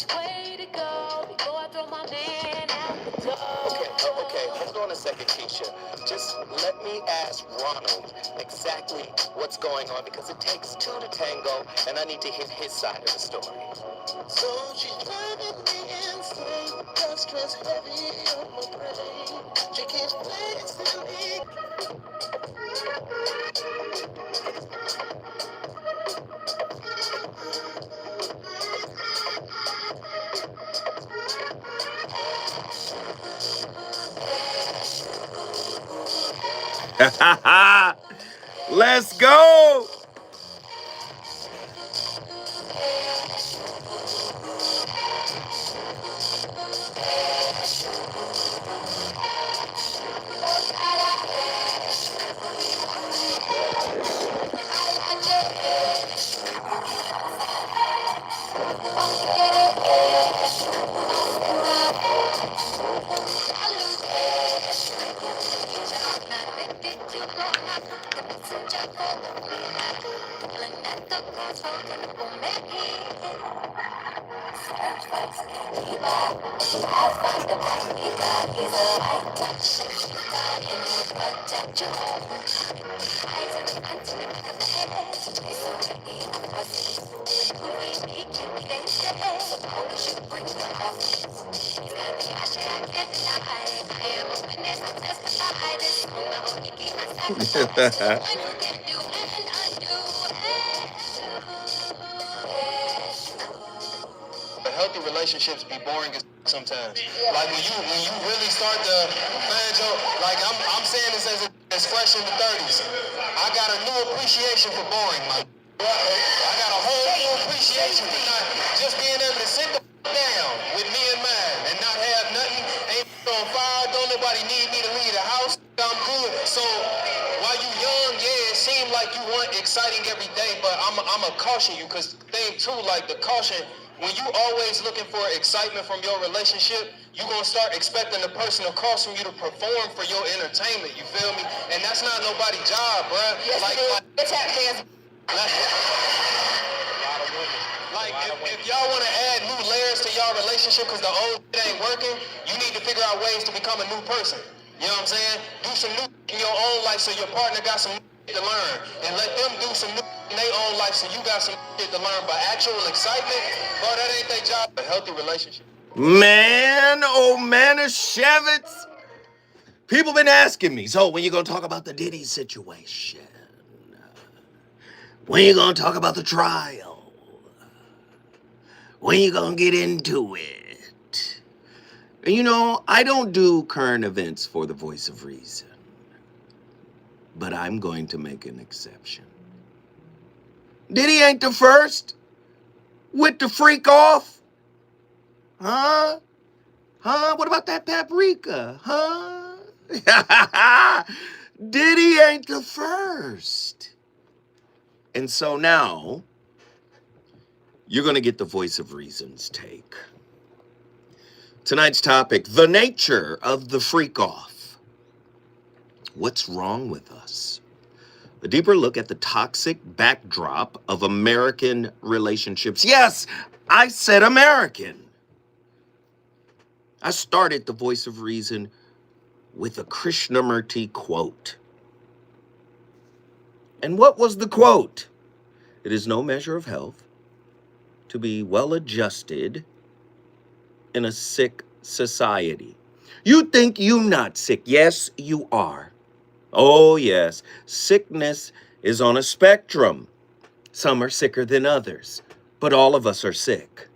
much way to go before I throw my man out the door. Okay, hold on a second, Keisha. Just let me ask Ronald exactly what's going on, because it takes two to tango, and I need to hear his side of the story. So she's driving me insane, got stress heavy on my brain. She keeps placing me. Let's go. But healthy relationships be boring sometimes. Like when you really start to find your, like I'm saying this as fresh in the 30s. I got a new appreciation for boring, my. I got a whole new appreciation for not just being able to sit down with me and mine and not have nothing. Ain't on fire. Don't nobody need me to leave the house. I'm good. So while you young, yeah, it seemed like you want exciting every day, but I'ma caution you, because thing too, like the caution, when you always looking for excitement from your relationship, you gonna start expecting the person across from you to perform for your entertainment. You feel me? And that's not nobody's job, bruh. Yes, like tap dance. Like, if y'all want to add new layers to y'all relationship because the old shit ain't working, you need to figure out ways to become a new person. You know what I'm saying? Do some new in your own life so your partner got some shit to learn. And let them do some new in their own life so you got some shit to learn. But actual excitement, bro, that ain't their job. A healthy relationship. Man, oh Manischewitz. People been asking me, so when you gonna talk about the Diddy situation? When you gonna talk about the trial? When you gonna get into it? And you know, I don't do current events for the Voice of Reason, but I'm going to make an exception. Diddy ain't the first with the freak off. Huh? What about that paprika? Huh? Diddy ain't the first. And so now, you're going to get the Voice of Reason's take. Tonight's topic, the nature of the freak-off. What's wrong with us? A deeper look at the toxic backdrop of American relationships. Yes, I said American. I started the Voice of Reason with a Krishnamurti quote. And what was the quote? It is no measure of health to be well adjusted in a sick society. You think you're not sick. Yes, you are. Oh, yes. Sickness is on a spectrum. Some are sicker than others, but all of us are sick.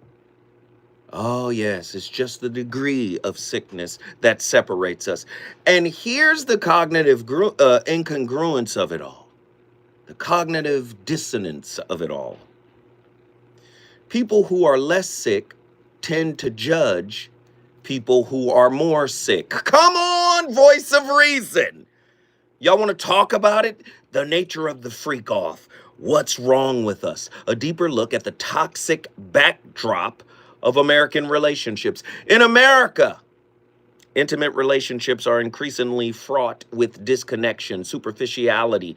Oh, yes, it's just the degree of sickness that separates us. And here's the cognitive incongruence of it all, the cognitive dissonance of it all. People who are less sick tend to judge people who are more sick. Come on, Voice of Reason. Y'all want to talk about it? The nature of the freak off. What's wrong with us? A deeper look at the toxic backdrop of American relationships. In America, intimate relationships are increasingly fraught with disconnection, superficiality,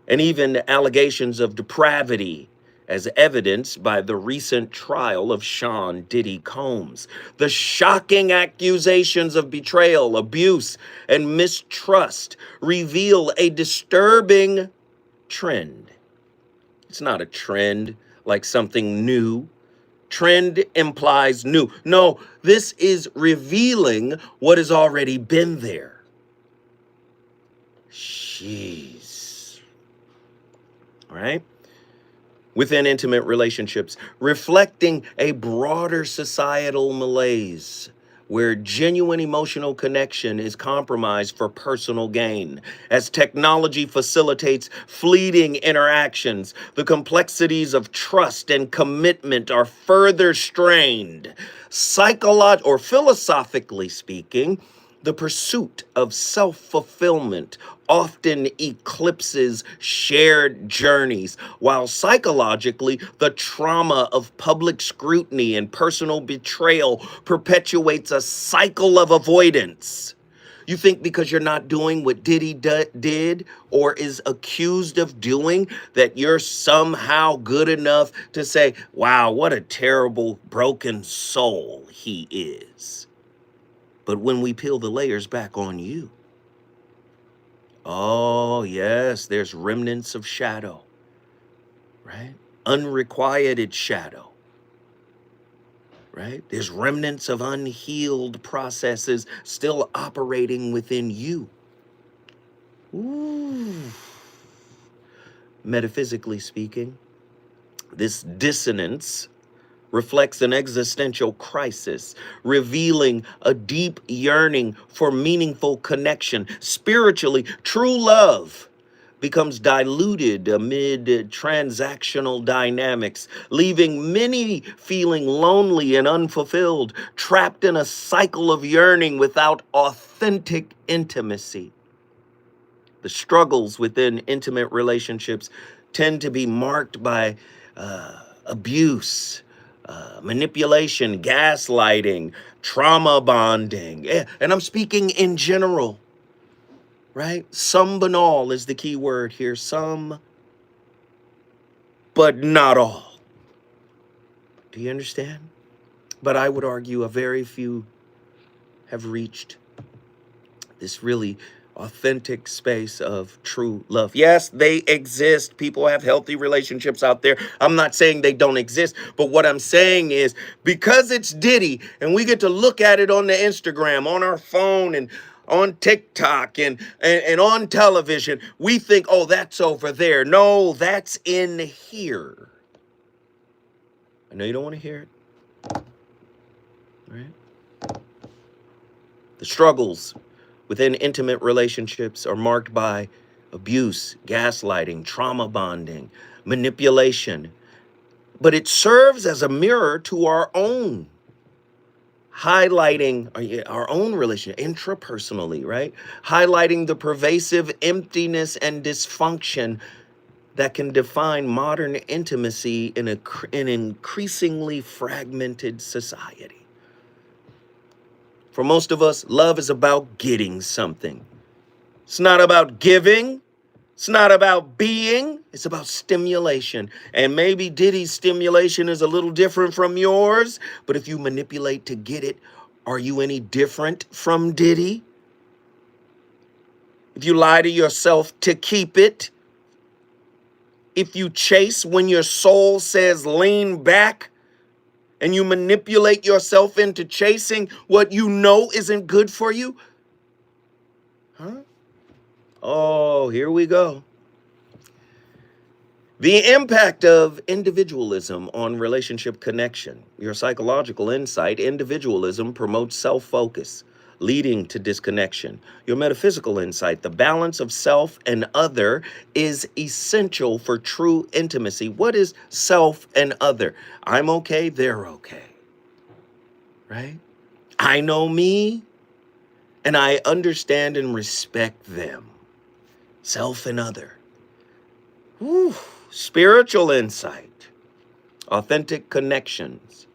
and even allegations of depravity as evidenced by the recent trial of Sean Diddy Combs. The shocking accusations of betrayal, abuse, and mistrust reveal a disturbing trend. It's not a trend like something new. Trend implies new. No, this is revealing what has already been there. Jeez. All right? Within intimate relationships, reflecting a broader societal malaise where genuine emotional connection is compromised for personal gain. As technology facilitates fleeting interactions, the complexities of trust and commitment are further strained. Or philosophically speaking, the pursuit of self-fulfillment often eclipses shared journeys, while psychologically, the trauma of public scrutiny and personal betrayal perpetuates a cycle of avoidance. You think because you're not doing what Diddy did or is accused of doing that you're somehow good enough to say, wow, what a terrible, broken soul he is. But when we peel the layers back on you, oh, yes, there's remnants of shadow, right? Unrequited shadow, right? There's remnants of unhealed processes still operating within you. Ooh. Metaphysically speaking, this dissonance reflects an existential crisis, revealing a deep yearning for meaningful connection. Spiritually, true love becomes diluted amid transactional dynamics, leaving many feeling lonely and unfulfilled, trapped in a cycle of yearning without authentic intimacy. The struggles within intimate relationships tend to be marked by abuse, manipulation, gaslighting, trauma bonding. And I'm speaking in general, right? Some banal is the key word here. Some, but not all. Do you understand? But I would argue a very few have reached this really authentic space of true love. Yes, they exist. People have healthy relationships out there. I'm not saying they don't exist, but what I'm saying is because it's Diddy and we get to look at it on the Instagram, on our phone, and on TikTok and on television, we think, oh, that's over there. No, that's in here. I know you don't want to hear it, right? The struggles within intimate relationships are marked by abuse, gaslighting, trauma bonding, manipulation. But it serves as a mirror to our own, highlighting our own relationship intrapersonally, right? Highlighting the pervasive emptiness and dysfunction that can define modern intimacy in an increasingly fragmented society. For most of us, love is about getting something. It's not about giving. It's not about being. It's about stimulation. And maybe Diddy's stimulation is a little different from yours, but if you manipulate to get it, are you any different from Diddy? If you lie to yourself to keep it, if you chase when your soul says lean back, and you manipulate yourself into chasing what you know isn't good for you? Huh? Oh, here we go. The impact of individualism on relationship connection. Your psychological insight, individualism promotes self-focus, leading to disconnection. Your metaphysical insight, the balance of self and other is essential for true intimacy. What is self and other? I'm okay, they're okay, right? I know me, and I understand and respect them. Self and other. Whew. Spiritual insight, authentic connections,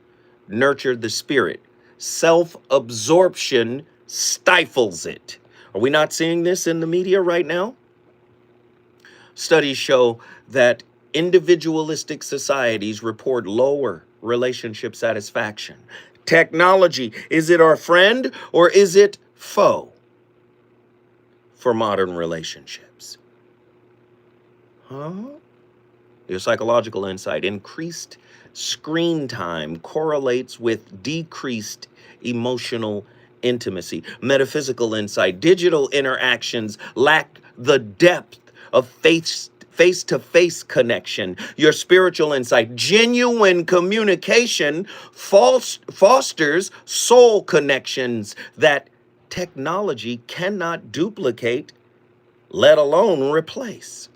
nurture the spirit. Self-absorption stifles it. Are we not seeing this in the media right now? Studies show that Individualistic societies report lower relationship satisfaction. Technology, is it our friend or is it foe for modern relationships? Huh? Your psychological insight: increased screen time correlates with decreased emotional intimacy. Metaphysical insight: digital interactions lack the depth of face-to-face connection. Your spiritual insight: genuine communication fosters soul connections that technology cannot duplicate, let alone replace.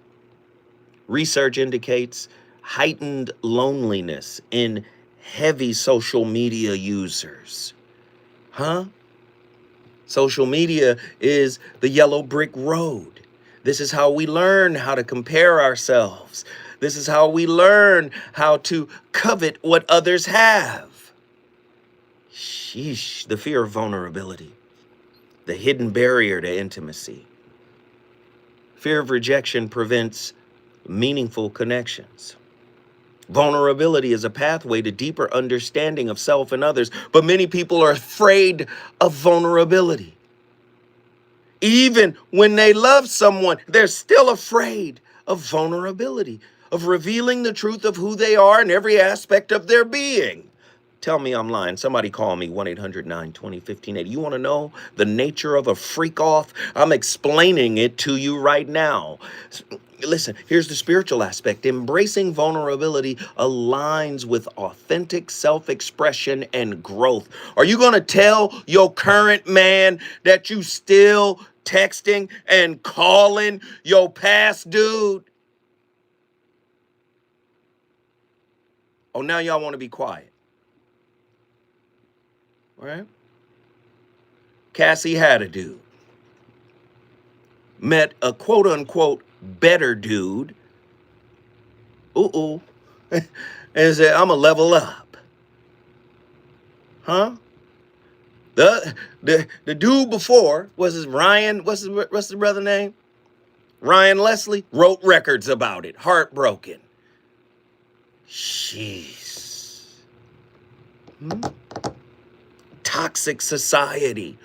Research indicates heightened loneliness in heavy social media users. Huh? Social media is the yellow brick road. This is how we learn how to compare ourselves. This is how we learn how to covet what others have. Sheesh, the fear of vulnerability, the hidden barrier to intimacy. Fear of rejection prevents meaningful connections. Vulnerability is a pathway to deeper understanding of self and others, but many people are afraid of vulnerability. Even when they love someone, they're still afraid of vulnerability, of revealing the truth of who they are in every aspect of their being. Tell me I'm lying. Somebody call me 1-800-920-1580. You want to know the nature of a freak off? I'm explaining it to you right now. Listen, here's the spiritual aspect. Embracing vulnerability aligns with authentic self-expression and growth. Are you going to tell your current man that you still texting and calling your past dude? Oh, now y'all want to be quiet. All right? Cassie had a dude. Met a quote unquote better dude. And said, I'm a level up. Huh? The dude before was his Ryan, what's the brother name? Ryan Leslie wrote records about it. Heartbroken. Jeez. Toxic society.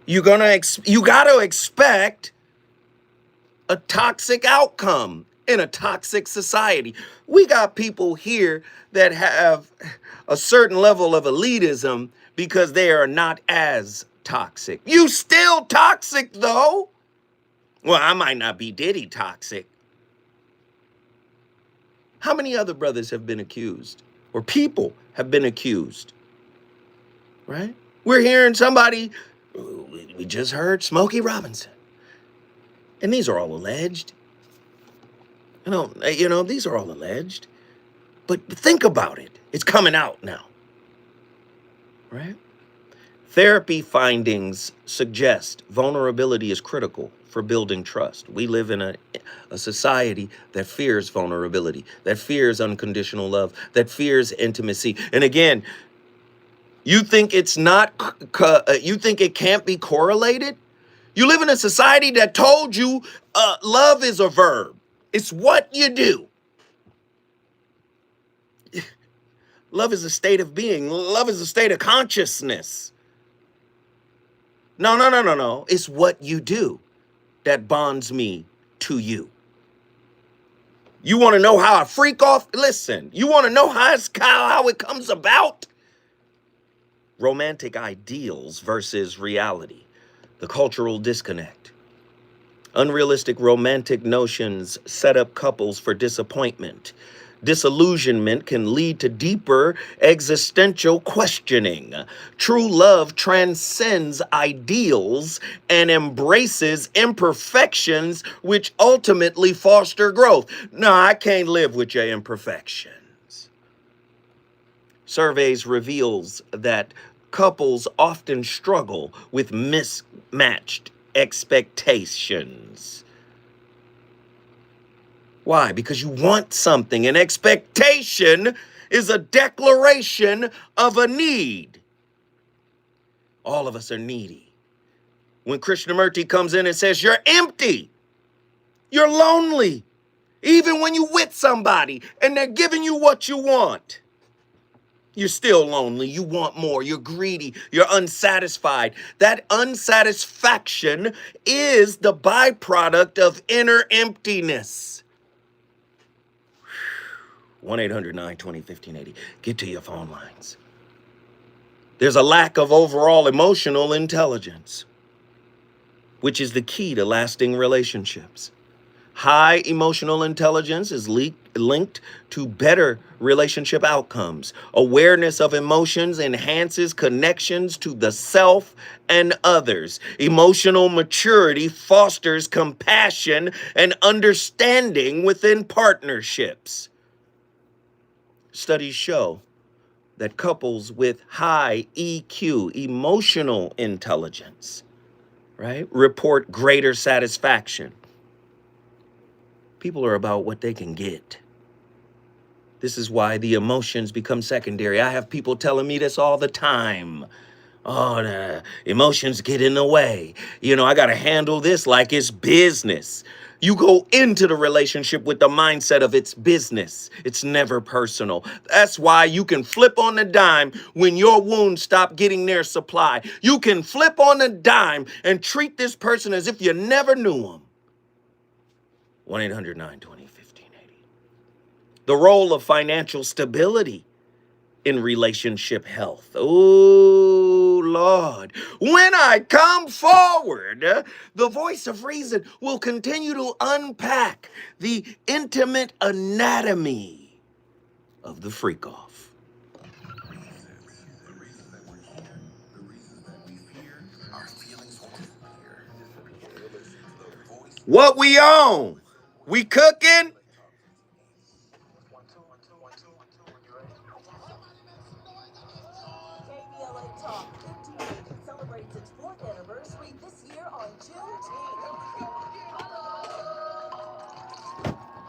You gotta expect a toxic outcome in a toxic society. We got people here that have a certain level of elitism because they are not as toxic. You still toxic though. Well, I might not be Diddy toxic. How many other brothers have been accused, or people have been accused? Right? We're hearing somebody, we just heard Smokey Robinson. And these are all alleged. These are all alleged. But think about it. It's coming out now. Right? Therapy findings suggest vulnerability is critical for building trust. We live in a society that fears vulnerability, that fears unconditional love, that fears intimacy. And again, you think it's not, you think it can't be correlated? You live in a society that told you love is a verb. It's what you do. Love is a state of being. Love is a state of consciousness. No. It's what you do that bonds me to you. You want to know how I freak off? Listen, you want to know how it comes about? Romantic ideals versus reality. The cultural disconnect. Unrealistic romantic notions set up couples for disappointment. Disillusionment can lead to deeper existential questioning. True love transcends ideals and embraces imperfections, which ultimately foster growth. No, I can't live with your imperfections. Surveys reveals that couples often struggle with mismatched expectations. Why? Because you want something. An expectation is a declaration of a need. All of us are needy. When Krishnamurti comes in and says, you're empty, you're lonely, Even when you with somebody and they're giving you what you want, you're still lonely. You want more. You're greedy. You're unsatisfied. That unsatisfaction is the byproduct of inner emptiness. 1-800-920-1580. Get to your phone lines. There's a lack of overall emotional intelligence, which is the key to lasting relationships. High emotional intelligence is linked to better relationship outcomes. Awareness of emotions enhances connections to the self and others. Emotional maturity fosters compassion and understanding within partnerships. Studies show that couples with high EQ, emotional intelligence, right, report greater satisfaction. People are about what they can get. This is why the emotions become secondary. I have people telling me this all the time. Oh, the emotions get in the way. You know, I got to handle this like it's business. You go into the relationship with the mindset of it's business. It's never personal. That's why you can flip on the dime when your wounds stop getting their supply. You can flip on the dime and treat this person as if you never knew them. 1-800-920-1580. The role of financial stability in relationship health. Oh, Lord. When I come forward, the voice of reason will continue to unpack the intimate anatomy of the freak off. What we on? We cooking? KBLA Talk 1580 celebrates its 4th anniversary this year on Juneteenth.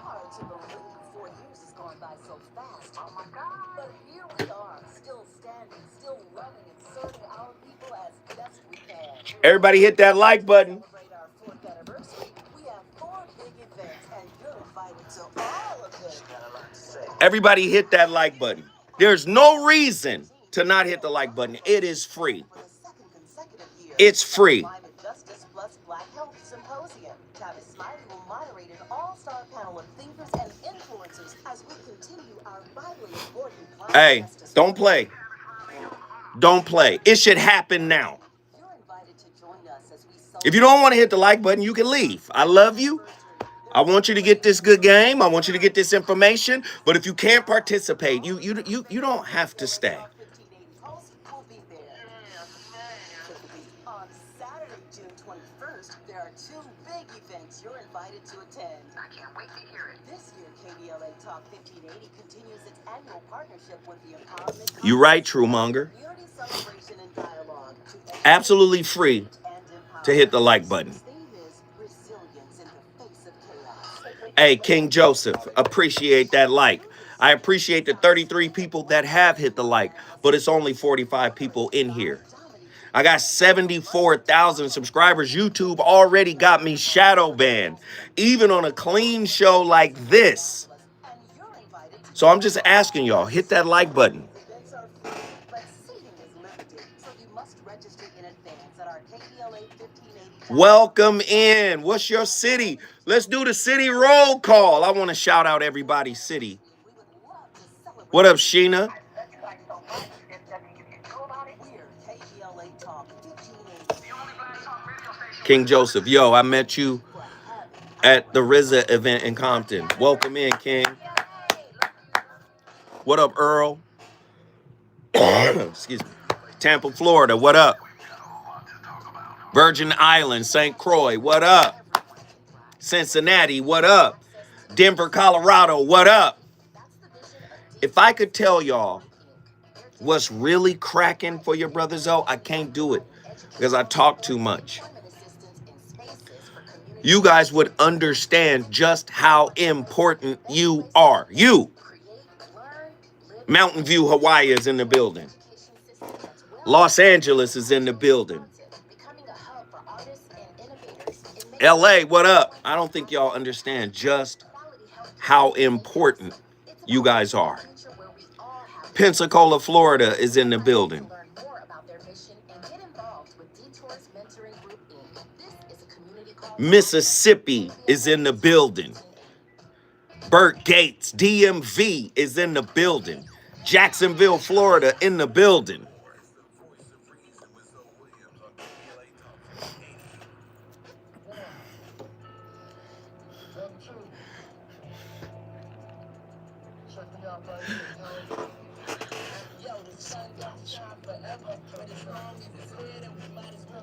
Hard to believe 4 years has gone by so fast. Oh my God! But here we are, still standing, still loving and serving our people as best we can. Everybody hit that like button. To celebrate our 4th anniversary, we have 4 big events, and you're invited to all of them. Everybody hit that like button. There's no reason to not hit the like button. It is free. For the second consecutive year, It's free. Climate Justice plus Black Health Symposium. Tavis Smiley will moderate an all-star panel of thinkers and influencers as we continue our vitally important climate Hey, justice don't work. play. Don't play. It should happen now. You're invited to join us as we If you don't want to hit the like button, you can leave. I love you. I want you to get this good game. I want you to get this information. But if you can't participate, you don't have to stay. 1580 Pulse will be there. On Saturday, June 21st, there are 2 big events you're invited to attend. I can't wait to hear it. This year, KBLA Talk 1580 continues its annual partnership with the Empowerment. You're right, Truemonger. Community celebration and dialogue to Absolutely free to hit the like button. Its theme is resilience in the face of chaos. Hey, King Joseph, appreciate that like. I appreciate the 33 people that have hit the like, but it's only 45 people in here. I got 74,000 subscribers. YouTube already got me shadow banned, even on a clean show like this. And you're invited to So I'm just asking y'all, hit that like button. events are free, but seating is limited, so you must register in advance at our KBLA 1580. Welcome in. What's your city? Let's do the city roll call. I want to shout out everybody's city. We would love to celebrate. What up, Sheena? We're KBLA Talk 1580. King Joseph. Yo, I met you at the RZA event in Compton. Welcome in, King. What up, Earl? Excuse me. Tampa, Florida. What up? Virgin Islands, St. Croix. What up? Cincinnati. What up? Denver, Colorado. What up? If I could tell y'all what's really cracking for your brother Zoe, I can't do it because I talk too much. You guys would understand just how important you are. You. Mountain View, Hawaii is in the building. Los Angeles is in the building. LA, what up? I don't think y'all understand just how important you guys are. Pensacola, Florida is in the building. Mississippi is in the building. Burt Gates, DMV is in the building. Jacksonville, Florida in the building.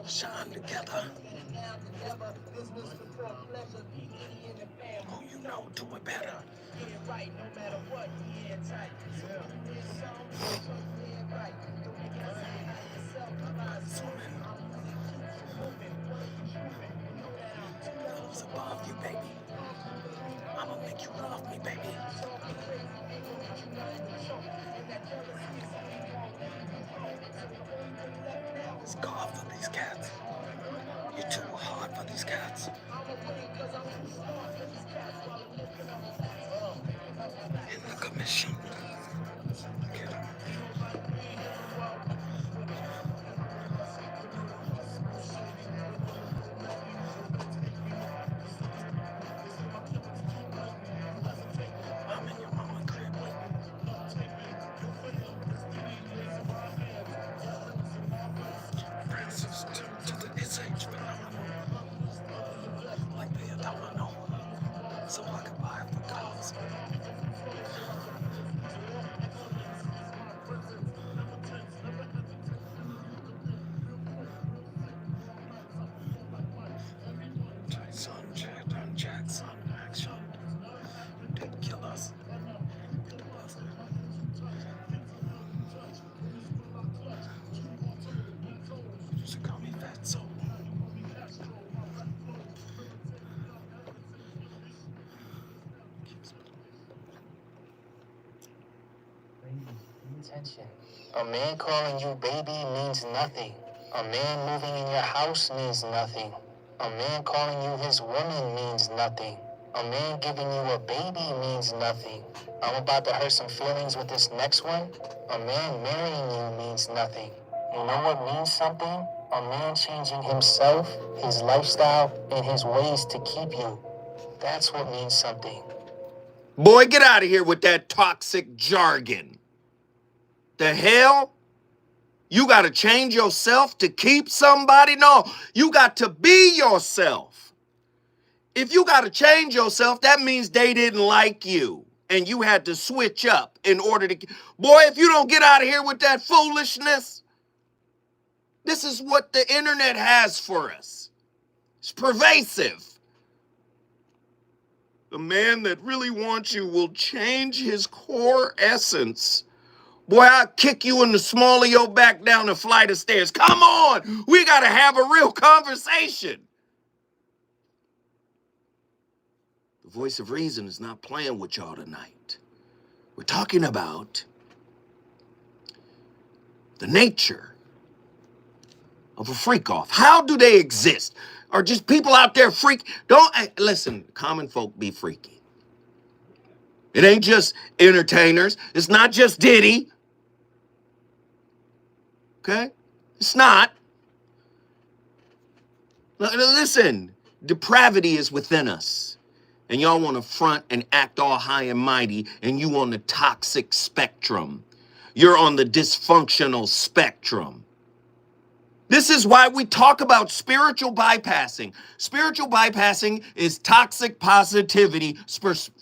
Shine together. Oh, you know, do it better. It's above you, baby. I'm gonna make you love me, baby. It's God for these cats. You're too hard for these cats. In the commission. Get 'em. I'm in your mama crib. Francis to the SH phenomenon. Like the domino. So I can buy it for cause. Jason, Jackson, action. Didn't kill us. Get the bus. You should call me Fatso. A man calling you baby means nothing. A man moving in your house means nothing. A man calling you his woman means nothing. A man giving you a baby means nothing. I'm about to hurt some feelings with this next one. A man marrying you means nothing. You know what means something? A man changing himself, his lifestyle, and his ways to keep you. That's what means something. Boy, get out of here with that toxic jargon. The hell? You got to change yourself to keep somebody? No, you got to be yourself. If you got to change yourself, that means they didn't like you and you had to switch up in order to... Boy, if you don't get out of here with that foolishness, this is what the internet has for us. It's pervasive. The man that really wants you will change his core essence. Boy, I'll kick you in the small of your back down a flight of stairs. Come on, we got to have a real conversation. The voice of reason is not playing with y'all tonight. We're talking about the nature of a freak off. How do they exist? Are just people out there freak? Listen, common folk be freaky. It ain't just entertainers. It's not just Diddy. Okay? It's not. Listen, depravity is within us. And y'all want to front and act all high and mighty, and you on the toxic spectrum. You're on the dysfunctional spectrum. This is why we talk about spiritual bypassing. Spiritual bypassing is toxic positivity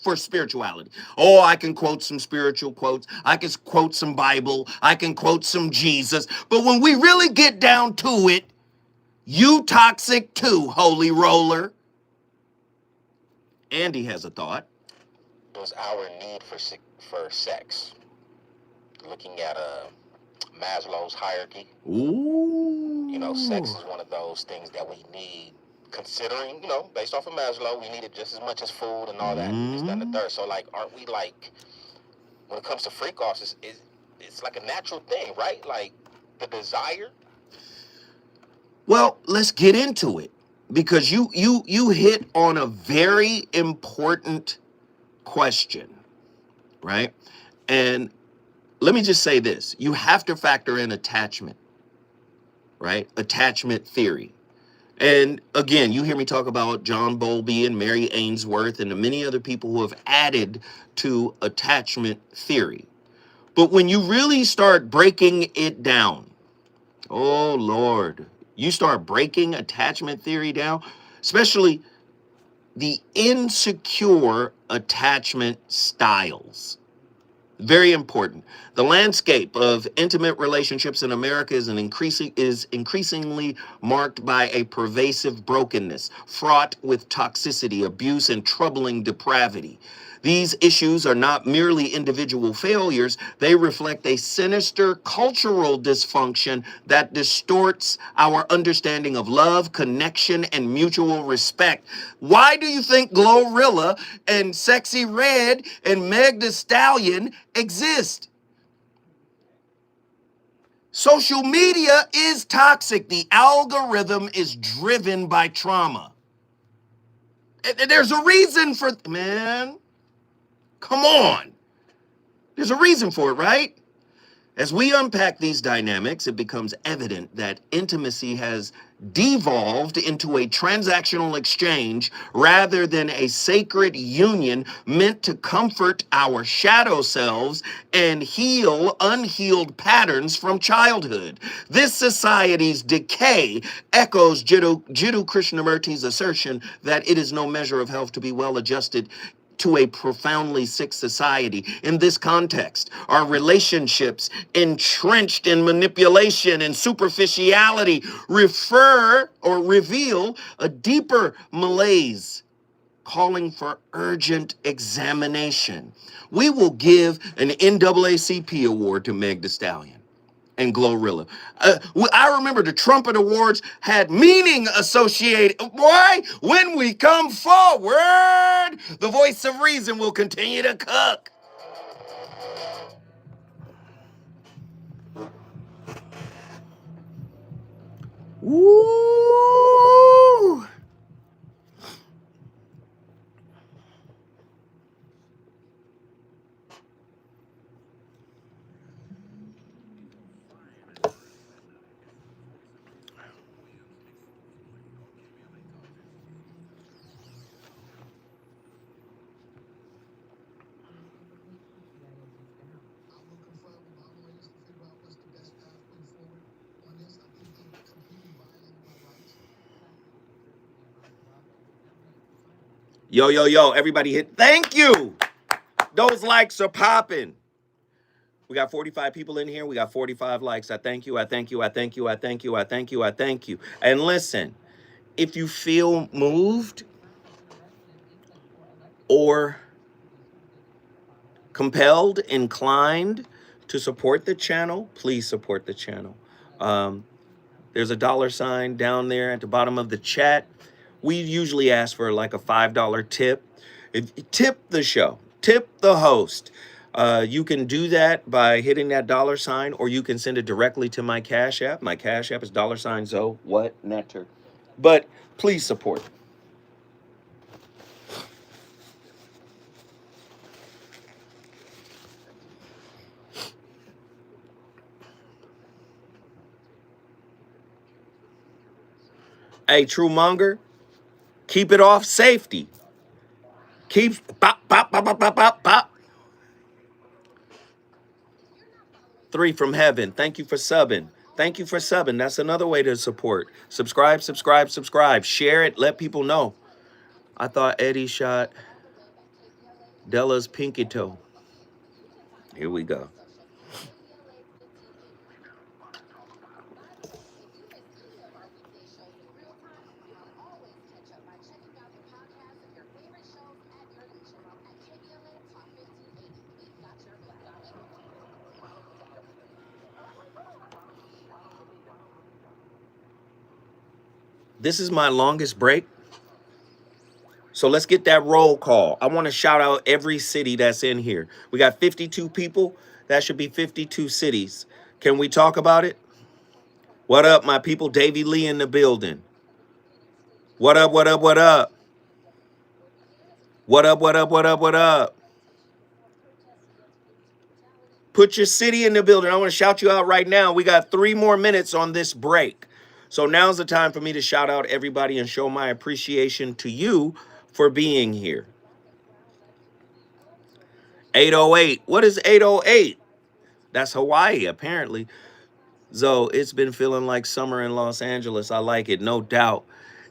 for spirituality. Oh, I can quote some spiritual quotes. I can quote some Bible. I can quote some Jesus. But when we really get down to it, you toxic too, holy roller. Andy has a thought. It was our need for sex. Looking at Maslow's hierarchy. Ooh. You know, sex is one of those things that we need, considering, you know, based off of Maslow, we need it just as much as food and all that. This, that, and the third. So, like, aren't we, like, when it comes to freak offs, it's like a natural thing, right? Like, the desire. Well, let's get into it, because you hit on a very important question, right? And let me just say this. You have to factor in attachment, right? Attachment theory. And again, you hear me talk about John Bowlby and Mary Ainsworth and the many other people who have added to attachment theory. But when you really start breaking it down, oh Lord, you start breaking attachment theory down, especially the insecure attachment styles. Very important. The landscape of intimate relationships in America is increasingly marked by a pervasive brokenness, fraught with toxicity, abuse, and troubling depravity. These issues are not merely individual failures, they reflect a sinister cultural dysfunction that distorts our understanding of love, connection, and mutual respect. Why do you think Glorilla and Sexy Red and Meg Thee Stallion exist? Social media is toxic. The algorithm is driven by trauma. There's a reason for, man. Come on. There's a reason for it, right? As we unpack these dynamics, it becomes evident that intimacy has devolved into a transactional exchange rather than a sacred union meant to comfort our shadow selves and heal unhealed patterns from childhood. This society's decay echoes Jiddu Krishnamurti's assertion that it is no measure of health to be well adjusted to a profoundly sick society. In this context, our relationships entrenched in manipulation and superficiality refer or reveal a deeper malaise calling for urgent examination. We will give an NAACP award to Meg Thee Stallion and Glorilla. I remember the Trumpet Awards had meaning associated. Why? When we come forward, the voice of reason will continue to cook. Woo! Yo, yo, yo, everybody hit. Thank you. Those likes are popping. We got 45 people in here. We got 45 likes. I thank you. I thank you. I thank you. I thank you. I thank you. I thank you. And listen, if you feel moved or compelled, inclined to support the channel, please support the channel. There's a $sign down there at the bottom of the chat. We usually ask for like a $5 tip. Tip the show, tip the host. You can do that by hitting that $sign, or you can send it directly to my Cash App. My Cash App is $Zoe What Netter. But please support. Hey, True Monger, keep it off safety. Keep pop, pop, pop, pop, pop, pop, pop. 3 from heaven. Thank you for subbing. Thank you for subbing. That's another way to support. Subscribe, subscribe, subscribe. Share it. Let people know. I thought Eddie shot Della's pinky toe. Here we go. This is my longest break. So let's get that roll call. I want to shout out every city that's in here. We got 52 people. That should be 52 cities. Can we talk about it? What up, my people? Davy Lee in the building. What up, what up, what up? What up, what up, what up, what up? Put your city in the building. I want to shout you out right now. We got 3 more minutes on this break. So now's the time for me to shout out everybody and show my appreciation to you for being here. 808. What is 808? That's Hawaii, apparently. Zoe, it's been feeling like summer in Los Angeles. I like it, no doubt.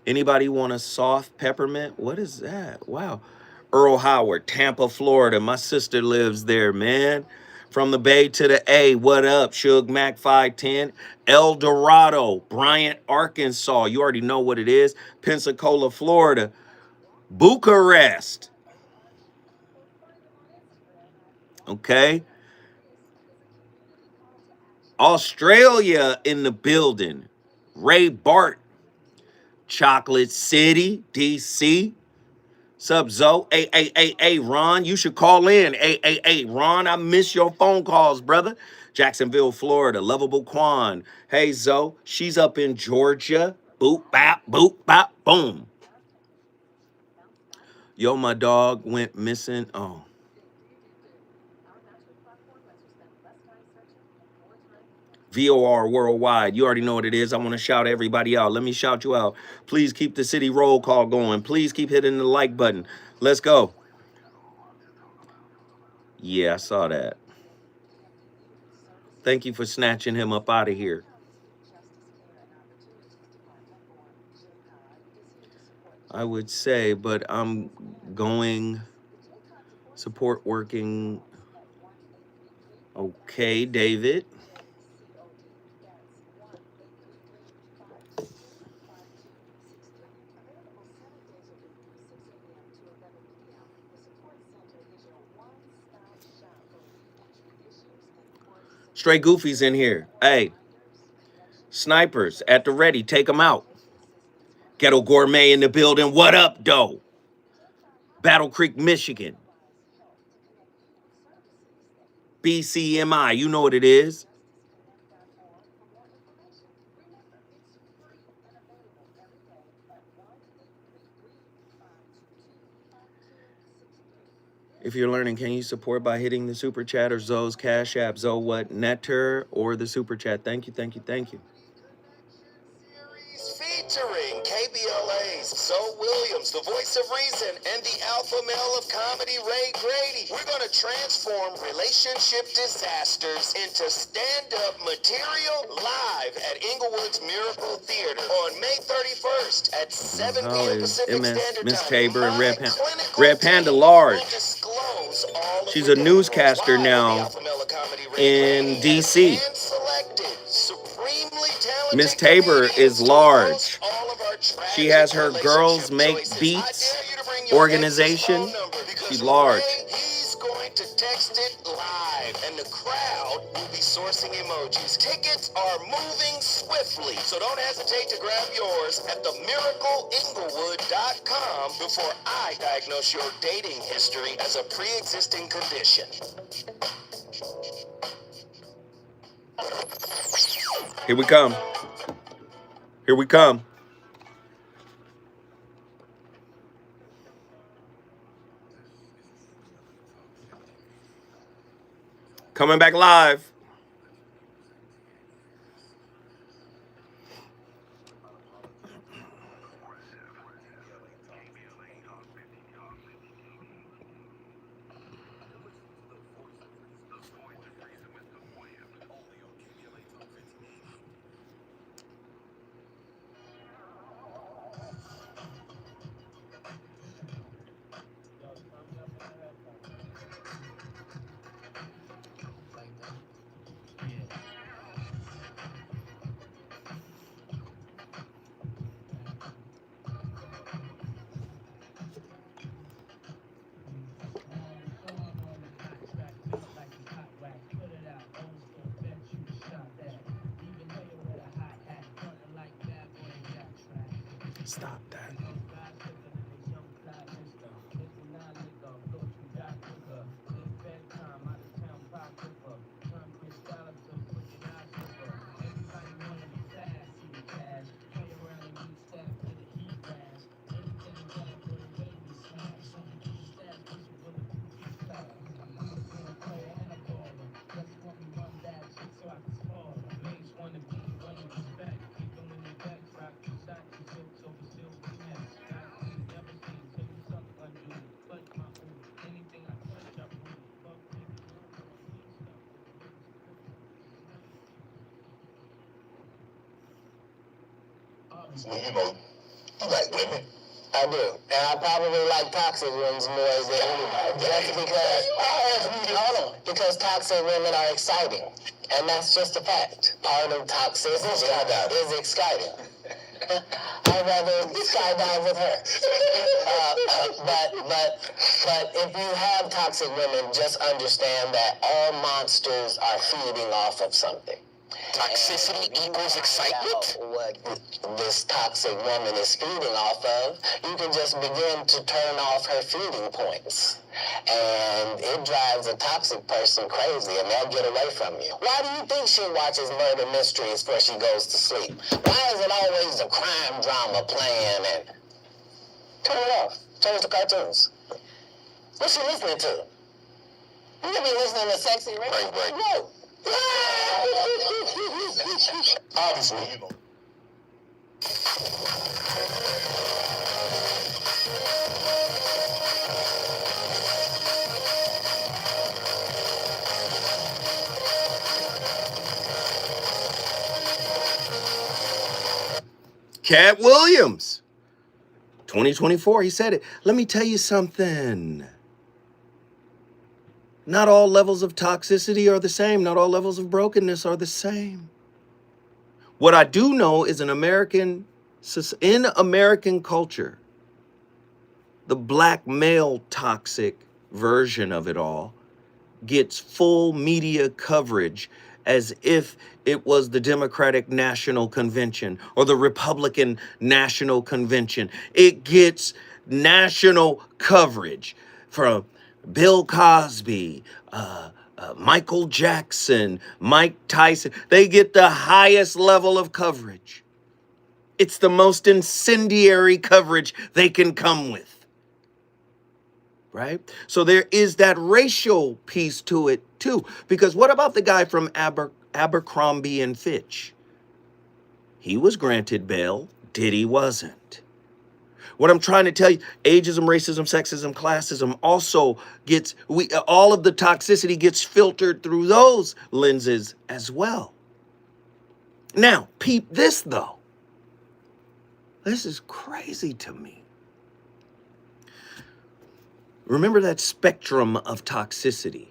Anybody want a soft peppermint? What is that? Wow. Earl Howard, Tampa, Florida. My sister lives there, man. From the Bay to the A, what up? Suge Mac 510. El Dorado, Bryant, Arkansas. You already know what it is. Pensacola, Florida. Bucharest. Okay. Australia in the building. Ray Bart, Chocolate City, DC. Sup, Zoe? Hey, Ron, you should call in. Hey, Ron, I miss your phone calls, brother. Jacksonville, Florida. Lovable Quan. Hey, Zoe, she's up in Georgia. Boop, bop, boom. Yo, my dog went missing. Oh. VOR Worldwide. You already know what it is. I want to shout everybody out. Let me shout you out. Please keep the city roll call going. Please keep hitting the like button. Let's go. Yeah, I saw that. Thank you for snatching him up out of here. I would say, but I'm going support working. Okay, David. Stray Goofies in here. Hey, snipers at the ready. Take them out. Ghetto Gourmet in the building. What up, doe? Battle Creek, Michigan. BCMI. You know what it is. If you're learning, can you support by hitting the super chat or Zoe's Cash App, Zoe what, Netter, or the super chat? Thank you. Featuring KBLA's Zoe Williams, the voice of reason, and the alpha male of comedy, Ray Grady. We're going to transform relationship disasters into stand-up material live at Inglewood's Miracle Theater on May 31st at 7 p.m. Pacific Standard Miss Time. Tabor and Red Panda. clinical Red Panda team large. will disclose all of She's the a newscaster details. now Live, the alpha male of comedy, Ray in Grady, DC. has hand-selected, supremely talented Miss Tabor is large. all of our She has her relationship Girls Make choices. Beats I dare you to bring your organization. ex's phone number because She's large. Ray, he's going to text it live, and the crowd will be sourcing emojis. Tickets are moving swiftly, so don't hesitate to grab yours at themiracleinglewood.com before I diagnose your dating history as a pre-existing condition. Here we come. Here we come. Coming back live. Stop that. Well, you like women. I do. And I probably like toxic ones more than anybody. That's because, because toxic women are exciting. And that's just a fact. Part of toxicity is exciting. I'd rather skydive with her. But if you have toxic women, just understand that all monsters are feeding off of something. Toxicity equals excitement? What this toxic woman is feeding off of, you can just begin to turn off her feeding points. And it drives a toxic person crazy, and they'll get away from you. Why do you think she watches murder mysteries before she goes to sleep? Why is it always a crime drama playing? And turn it off. Turn it to cartoons. What's she listening to? You could be listening to sexy radio. No. Obviously, Cat Williams, 2024, he said it. Let me tell you something. Not all levels of toxicity are the same. Not all levels of brokenness are the same. What I do know is in American culture, the black male toxic version of it all gets full media coverage as if it was the Democratic National Convention or the Republican National Convention. It gets national coverage from Bill Cosby, Michael Jackson, Mike Tyson. They get the highest level of coverage. It's the most incendiary coverage they can come with. Right? So there is that racial piece to it too. Because what about the guy from Abercrombie and Fitch? He was granted bail. Diddy wasn't. What I'm trying to tell you, ageism, racism, sexism, classism also gets, all of the toxicity gets filtered through those lenses as well. Now, peep this though. This is crazy to me. Remember that spectrum of toxicity.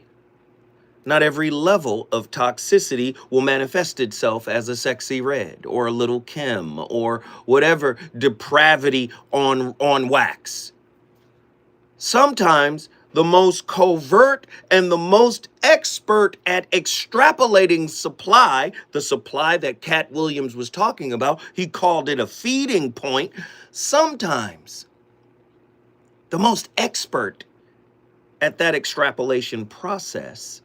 Not every level of toxicity will manifest itself as a sexy red or a little Kim or whatever depravity on wax. Sometimes the most covert and the most expert at extrapolating supply, the supply that Cat Williams was talking about, he called it a feeding point. Sometimes the most expert at that extrapolation process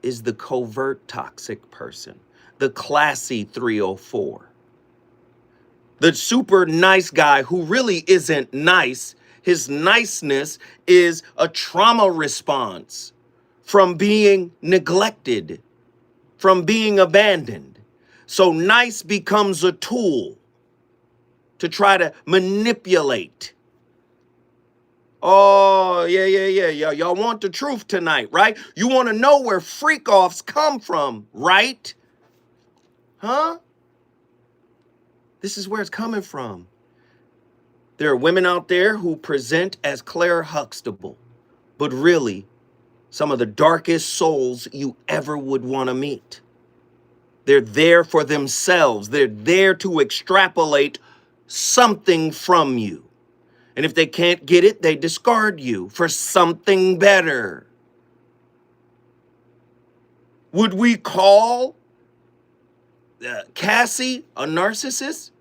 is the covert toxic person, the classy 304. The super nice guy who really isn't nice. His niceness is a trauma response from being neglected, from being abandoned. So nice becomes a tool to try to manipulate. Oh, yeah. Y'all want the truth tonight, right? You want to know where freak-offs come from, right? Huh? This is where it's coming from. There are women out there who present as Claire Huxtable, but really, some of the darkest souls you ever would want to meet. They're there for themselves. They're there to extrapolate something from you. And if they can't get it, they discard you for something better. Would we call Cassie a narcissist?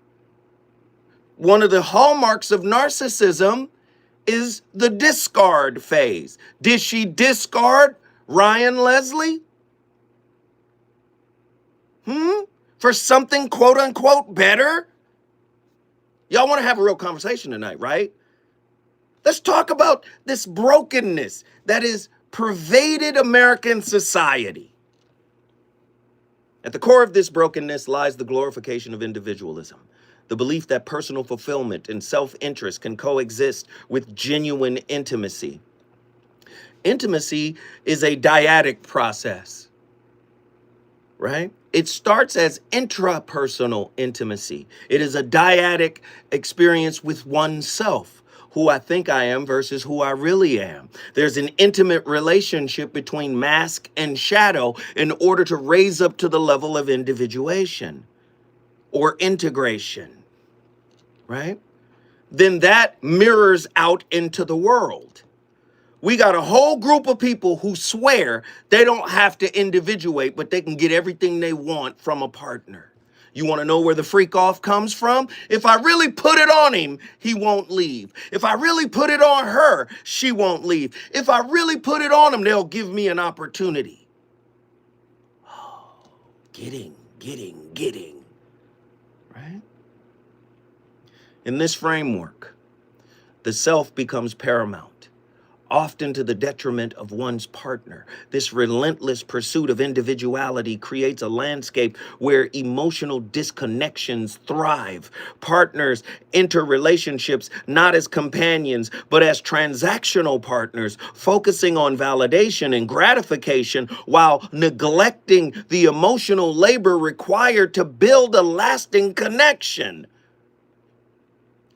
One of the hallmarks of narcissism is the discard phase. Did she discard Ryan Leslie? For something quote unquote better? Y'all want to have a real conversation tonight, right? Let's talk about this brokenness that has pervaded American society. At the core of this brokenness lies the glorification of individualism, the belief that personal fulfillment and self-interest can coexist with genuine intimacy. Intimacy is a dyadic process, right? It starts as intrapersonal intimacy. It is a dyadic experience with oneself, who I think I am versus who I really am. There's an intimate relationship between mask and shadow in order to raise up to the level of individuation or integration, right? Then that mirrors out into the world. We got a whole group of people who swear they don't have to individuate, but they can get everything they want from a partner. You want to know where the freak off comes from? If I really put it on him, he won't leave. If I really put it on her, she won't leave. If I really put it on him, they'll give me an opportunity. Oh, getting, right? In this framework, the self becomes paramount, often to the detriment of one's partner. This relentless pursuit of individuality creates a landscape where emotional disconnections thrive. Partners enter relationships not as companions, but as transactional partners, focusing on validation and gratification while neglecting the emotional labor required to build a lasting connection.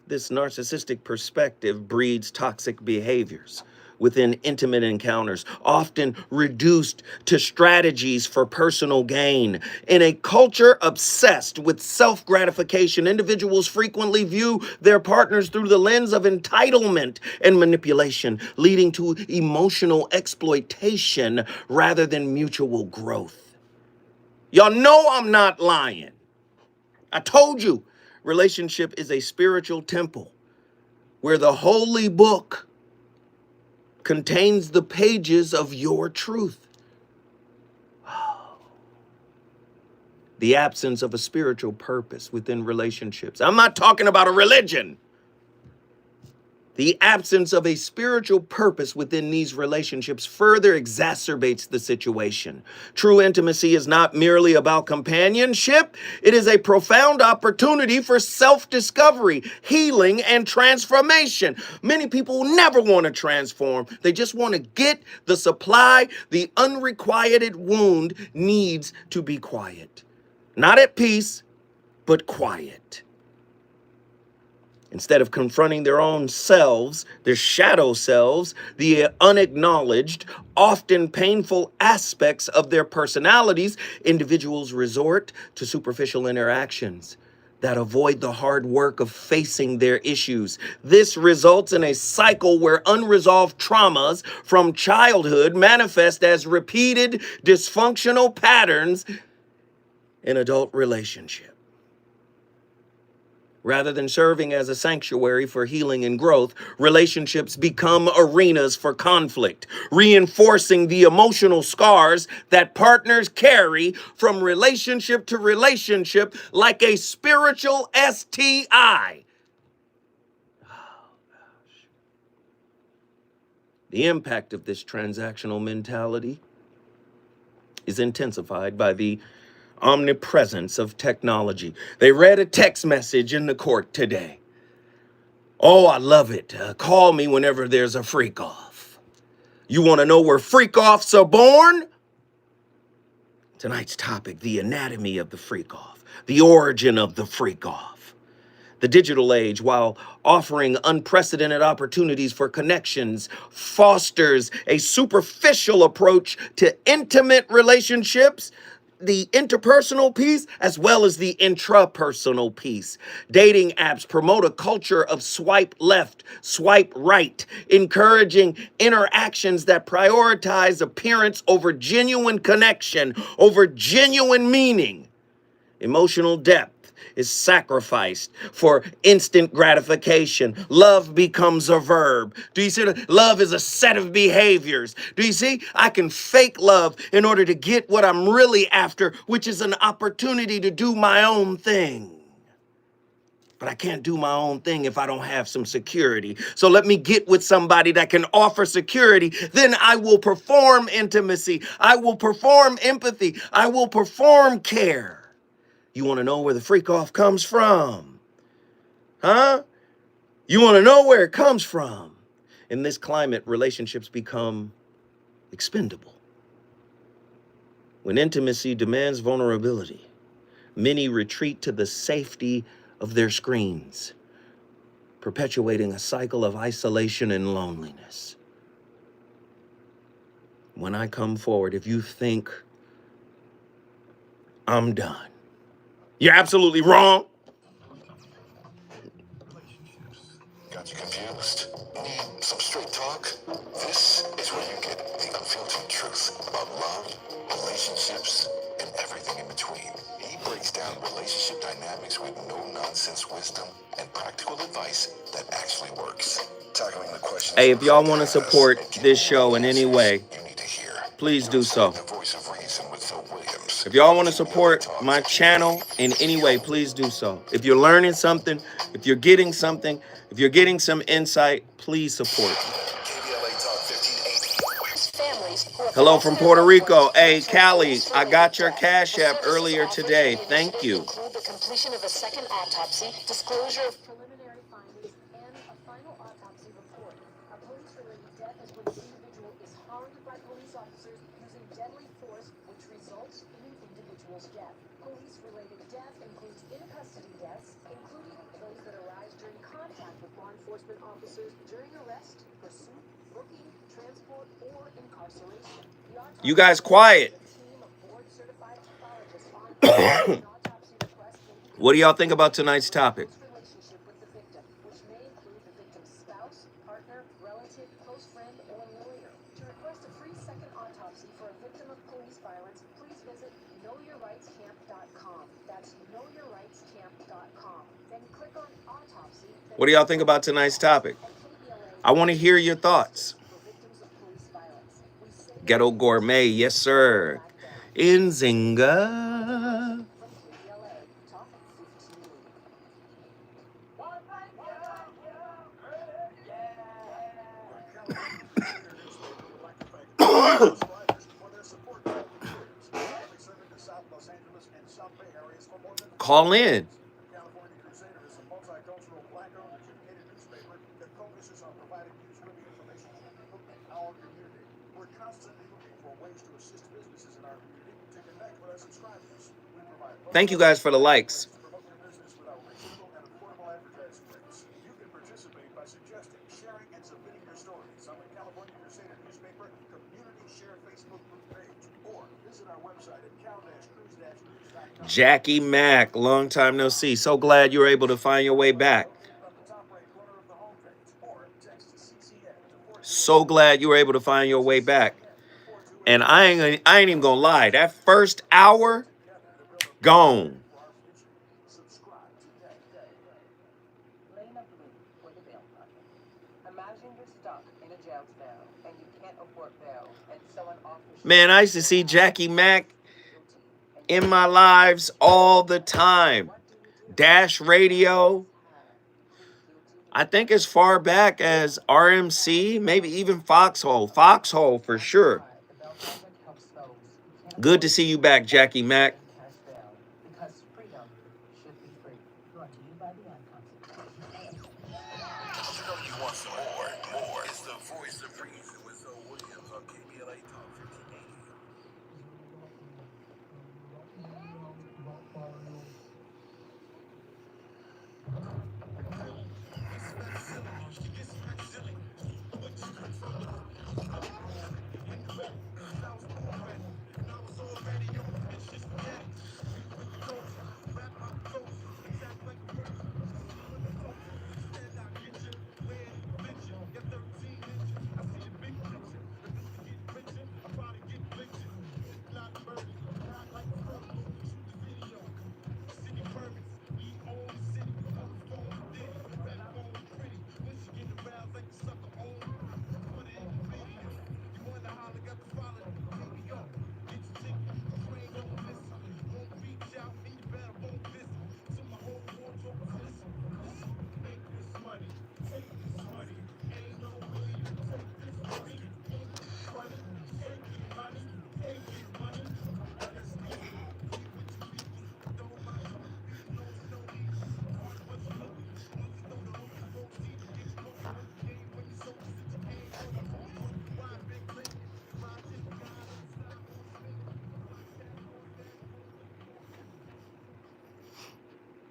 This narcissistic perspective breeds toxic behaviors within intimate encounters, often reduced to strategies for personal gain. In a culture obsessed with self-gratification, individuals frequently view their partners through the lens of entitlement and manipulation, leading to emotional exploitation rather than mutual growth. Y'all know I'm not lying. I told you, relationship is a spiritual temple where the holy book contains the pages of your truth. The absence of a spiritual purpose within relationships. I'm not talking about a religion. The absence of a spiritual purpose within these relationships further exacerbates the situation. True intimacy is not merely about companionship. It is a profound opportunity for self-discovery, healing, and transformation. Many people never want to transform. They just want to get the supply. The unrequited wound needs to be quiet. Not at peace, but quiet. Instead of confronting their own selves, their shadow selves, the unacknowledged, often painful aspects of their personalities, individuals resort to superficial interactions that avoid the hard work of facing their issues. This results in a cycle where unresolved traumas from childhood manifest as repeated dysfunctional patterns in adult relationships. Rather than serving as a sanctuary for healing and growth, relationships become arenas for conflict, reinforcing the emotional scars that partners carry from relationship to relationship like a spiritual STI. The impact of this transactional mentality is intensified by the omnipresence of technology. They read a text message in the court today. Oh, I love it. Call me whenever there's a freak off. You want to know where freak offs are born? Tonight's topic, the anatomy of the freak off, the origin of the freak off. The digital age, while offering unprecedented opportunities for connections, fosters a superficial approach to intimate relationships, the interpersonal piece as well as the intrapersonal piece. Dating apps promote a culture of swipe left, swipe right, encouraging interactions that prioritize appearance over genuine connection, over genuine meaning. Emotional depth is sacrificed for instant gratification. Love becomes a verb. Do you see that? Love is a set of behaviors. Do you see? I can fake love in order to get what I'm really after, which is an opportunity to do my own thing. But I can't do my own thing if I don't have some security. So let me get with somebody that can offer security. Then I will perform intimacy. I will perform empathy. I will perform care. You want to know where the freak off comes from? Huh? You want to know where it comes from? In this climate, relationships become expendable. When intimacy demands vulnerability, many retreat to the safety of their screens, perpetuating a cycle of isolation and loneliness. When I come forward, if you think I'm done, you're absolutely wrong. Got you confused? Need some straight talk? This is where you get the unfiltered truth about love, relationships, and everything in between. He breaks down relationship dynamics with no-nonsense wisdom and practical advice that actually works. Tackling the questions. Hey, if y'all want to support this show in any way, you need to hear. please do so. The voice of reason with Phil Williams. If y'all want to support my channel in any way, please do so. If you're learning something, if you're getting something, if you're getting some insight, please support. KBLA Talk 1580. Families who are Hello from Puerto Rico. Hey, Callie, I got your Cash App earlier today. Thank you. Include the completion of a second autopsy, disclosure of preliminary findings, and a final autopsy report. A police-related death is when an individual is harmed by police officers using deadly force, which results in an individual's death. Police-related death includes in-custody deaths, including those that arise during contact with law enforcement officers during arrest, pursuit, booking, transport, or incarceration. The autopsy You guys quiet. team of board-certified pathologists on an autopsy request may be What do y'all think about tonight's topic? relationship with the victim, which may include the victim's spouse, partner, relative, close friend, or lawyer. To request a free second autopsy for a victim of police violence, please visit knowyourrightscamp.com. That's knowyourrightscamp.com. Then click on autopsy. What do y'all think about tonight's topic? I want to hear your thoughts. For victims of police violence, we say Ghetto Gourmet, yes sir. Nzinga. from KBLA Talk 15. Call in. California Crusader is a multicultural, black-owned, educated newspaper that focuses on providing news with information to people in our community. We're constantly looking for ways to assist businesses in our community to connect with our subscribers. We provide Thank you guys for the likes. to promote your business without reasonable and affordable advertising rates. You can participate by suggesting, sharing, and submitting your stories on the California Crusader newspaper community share Facebook group page, or visit our website at cal-cruise-news.com. Jackie Mack, long time no see. So glad you were able to find your way back. On the top right corner of the homepage, or text CCN to So glad you were able to find your way back. And I ain't even gonna lie. That first hour, gone. subscribe today. Lena Blue for the Bail Project. Imagine you're stuck in a jail cell and you can't afford bail, and someone offers you Man, I used to see Jackie Mack in my lives all the time. Dash Radio. I think as far back as RMC, maybe even Foxhole. Foxhole for sure. the Bail Project helps those who can't Good to see you back, Jackie Mack. cash bail because freedom should be free. Brought to you by the Ad Council. You know you want some more. It's the voice of reason with Phil Williams on KBLA Talk 1580.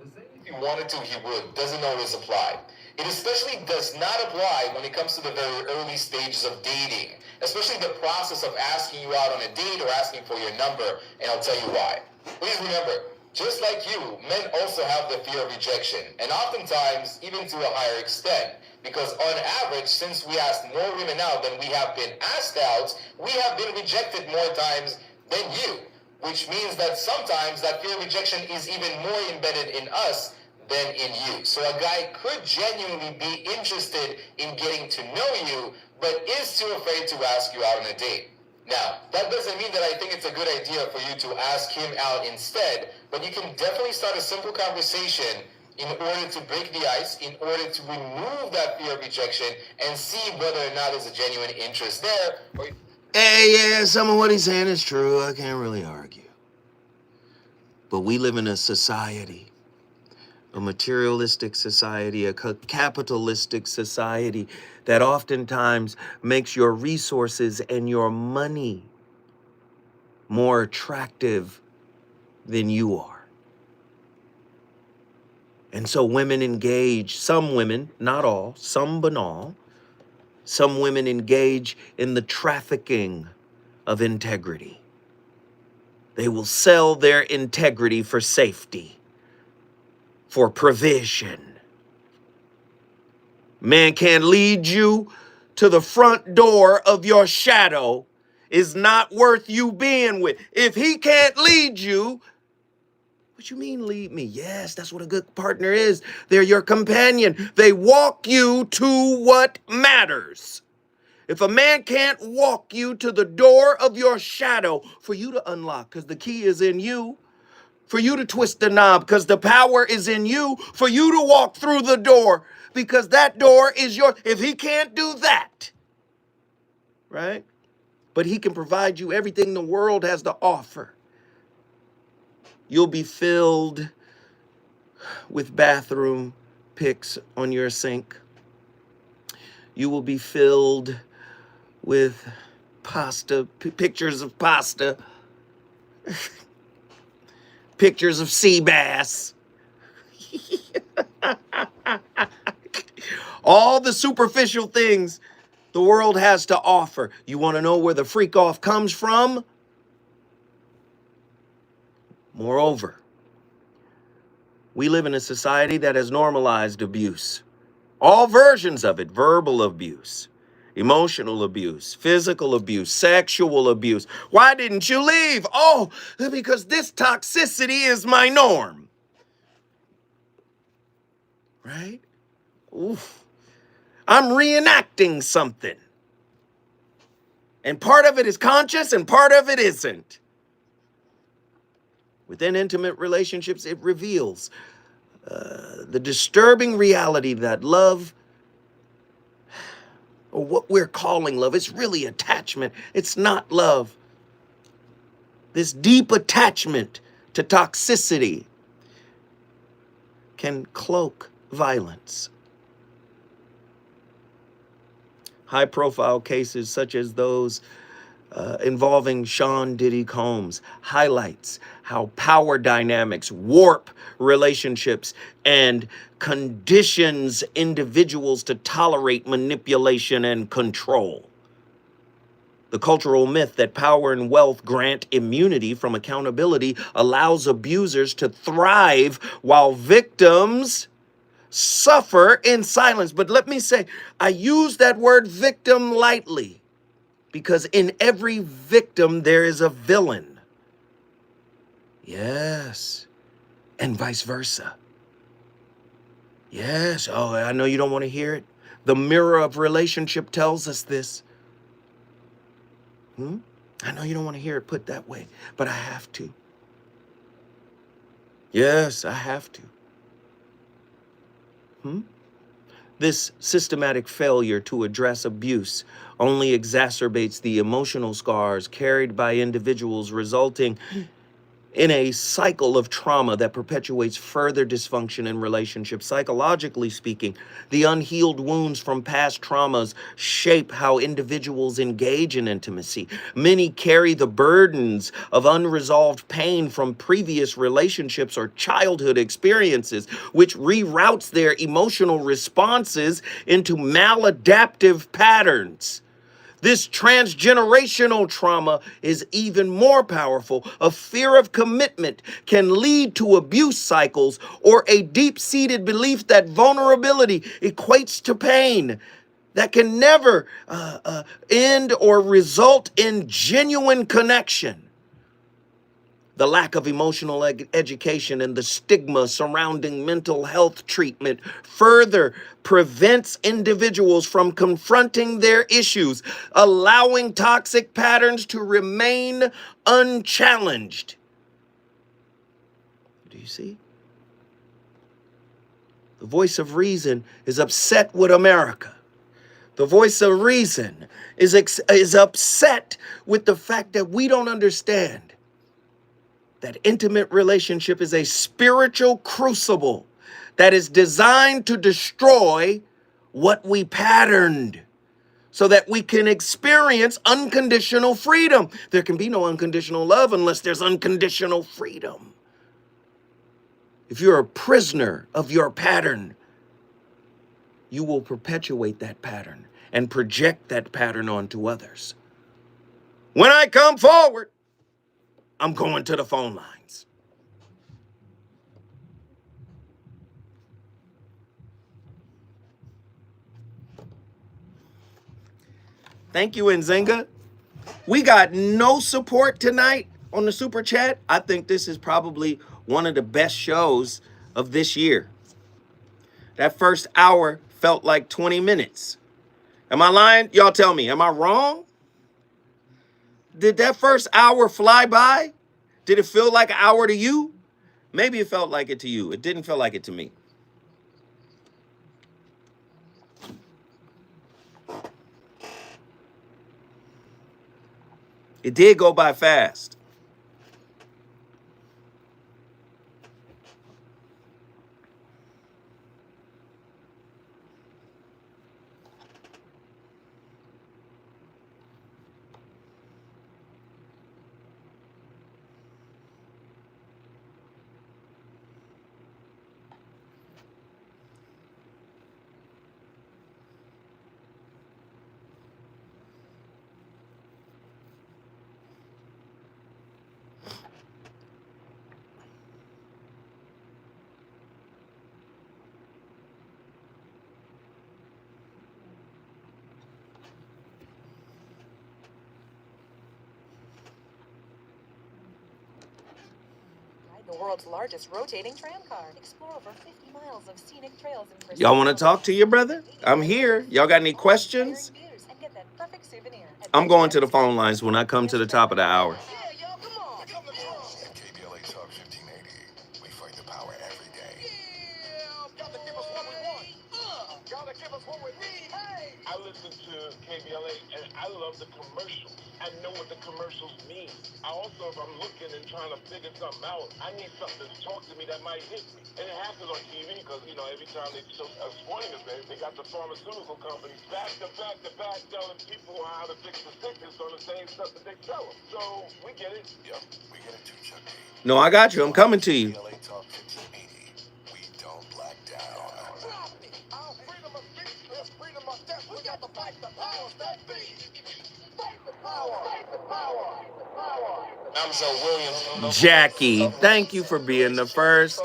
If he wanted to, he would. Doesn't always apply. It especially does not apply when it comes to the very early stages of dating, especially the process of asking you out on a date or asking for your number, and I'll tell you why. Please remember, just like you, men also have the fear of rejection, and oftentimes even to a higher extent. Because on average, since we ask more women out than we have been asked out, we have been rejected more times than you. Which means that sometimes that fear of rejection is even more embedded in us than in you. So a guy could genuinely be interested in getting to know you, but is too afraid to ask you out on a date. Now, that doesn't mean that I think it's a good idea for you to ask him out instead, but you can definitely start a simple conversation in order to break the ice, in order to remove that fear of rejection and see whether or not there's a genuine interest there. Yeah, some of what he's saying is true. I can't really argue. But we live in a society, a materialistic society, a capitalistic society that oftentimes makes your resources and your money more attractive than you are. And so women engage, some women, not all, some but all, some women engage in the trafficking of integrity. They will sell their integrity for safety, for provision. Man can't lead you to the front door of your shadow is not worth you being with. If he can't lead you, what you mean lead me? Yes, that's what a good partner is. They're your companion. They walk you to what matters. If a man can't walk you to the door of your shadow for you to unlock, because the key is in you, for you to twist the knob, because the power is in you, for you to walk through the door, because that door is yours. If he can't do that, right? But he can provide you everything the world has to offer. You'll be filled with bathroom pics on your sink. You will be filled with pasta, pictures of pasta, pictures of sea bass. All the superficial things the world has to offer. You want to know where the freak off comes from? Moreover, we live in a society that has normalized abuse. All versions of it: verbal abuse, emotional abuse, physical abuse, sexual abuse. Why didn't you leave? Oh, because this toxicity is my norm. Right? Oof. I'm reenacting something. And part of it is conscious and part of it isn't. Within intimate relationships, it reveals the disturbing reality that love, or what we're calling love, it's really attachment. It's not love. This deep attachment to toxicity can cloak violence. High-profile cases such as those involving Sean Diddy Combs highlights how power dynamics warp relationships and conditions individuals to tolerate manipulation and control. The cultural myth that power and wealth grant immunity from accountability allows abusers to thrive while victims suffer in silence. But let me say, I use that word victim lightly, because in every victim, there is a villain. Yes. And vice versa. Yes. Oh, I know you don't want to hear it. The mirror of relationship tells us this. I know you don't want to hear it put that way, but I have to. Yes, I have to. This systematic failure to address abuse only exacerbates the emotional scars carried by individuals, resulting in a cycle of trauma that perpetuates further dysfunction in relationships. Psychologically speaking, the unhealed wounds from past traumas shape how individuals engage in intimacy. Many carry the burdens of unresolved pain from previous relationships or childhood experiences, which reroutes their emotional responses into maladaptive patterns. This transgenerational trauma is even more powerful. A fear of commitment can lead to abuse cycles or a deep-seated belief that vulnerability equates to pain that can never end or result in genuine connection. The lack of emotional education and the stigma surrounding mental health treatment further prevents individuals from confronting their issues, allowing toxic patterns to remain unchallenged. Do you see? The voice of reason is upset with America. The voice of reason is upset with the fact that we don't understand that intimate relationship is a spiritual crucible that is designed to destroy what we patterned so that we can experience unconditional freedom. There can be no unconditional love unless there's unconditional freedom. If you're a prisoner of your pattern, you will perpetuate that pattern and project that pattern onto others. When I come forward, I'm going to the phone lines. Thank you, Nzinga. We got no support tonight on the Super Chat. I think this is probably one of the best shows of this year. That first hour felt like 20 minutes. Am I lying? Y'all tell me, am I wrong? Did that first hour fly by? Did it feel like an hour to you? Maybe it felt like it to you. It didn't feel like it to me. It did go by fast. The world's largest rotating tram car. Explore over 50 miles of scenic trails in Y'all want to talk to your brother? I'm here. Y'all got any questions? and get that perfect souvenir. I'm going to the phone lines when I come to the top of the hour. At KBLA Talk 1580, we fight the power every day. Gotta give us what we want. Gotta give us what we need. Hey! I listen to KBLA and I love the commercials. I know what the commercials mean. I also, if I'm looking and trying to figure something out, I need something to talk to me that might hit me. And it happens on TV because, you know, every time they show a sporting event, they got the pharmaceutical companies back to back telling people how to fix the sickness on the same stuff that they sell them. So we get it. Yep, we get it too, Chuck D. No, I got you. I'm coming to you. KBLA Talk 1580, we don't black down. Drop me. Our freedom of speech is freedom of death. We got to fight the powers that be. Fight the power. Fight the power. I'm Joe Williams. Jackie, thank you for being the first.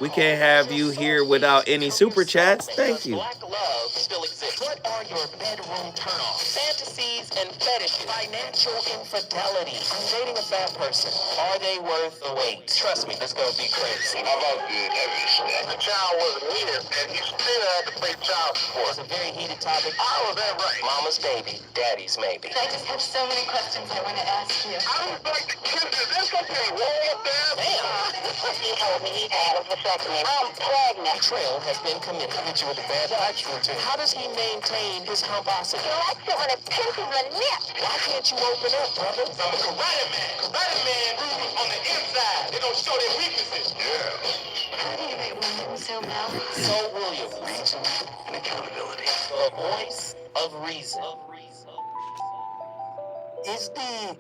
We can't have you here without any super chats. Thank you. Black love still exists. What are your bedroom turnoffs? Fantasies and fetishes. Financial infidelity. I'm dating a bad person. Are they worth the wait? Trust me, this is gonna be crazy. How about the heavy snack? The child wasn't here, and he still had to pay child support. It's a very heated topic. How is that right? Mama's baby, daddy's maybe. I just have so many questions I want to ask you. I was like the kid. Is there something wrong with that? He told me he had a vasectomy. I'm pregnant. Betrayal has been committed. Hit you with a bad touch routine. How does he maintain train his composite. You like to want to pinch your lip. Why can't you open up, brother? I'm a karate man. Karate man rules on the inside. They don't show their weaknesses. Yeah. How do you make women so well? So William, Reason and accountability. the voice of reason. Is the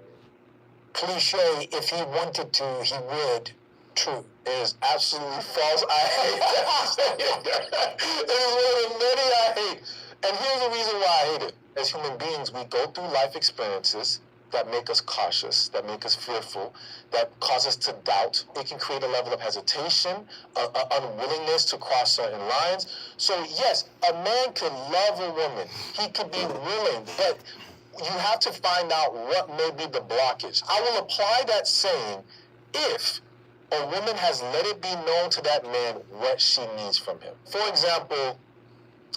cliche, if he wanted to, he would, true? It is absolutely false. I hate that. It is one of the many I hate. And here's the reason why I hate it. As human beings, we go through life experiences that make us cautious, that make us fearful, that cause us to doubt. It can create a level of hesitation, unwillingness to cross certain lines. So yes, a man could love a woman. He could be willing, but you have to find out what may be the blockage. I will apply that saying if a woman has let it be known to that man what she needs from him. For example,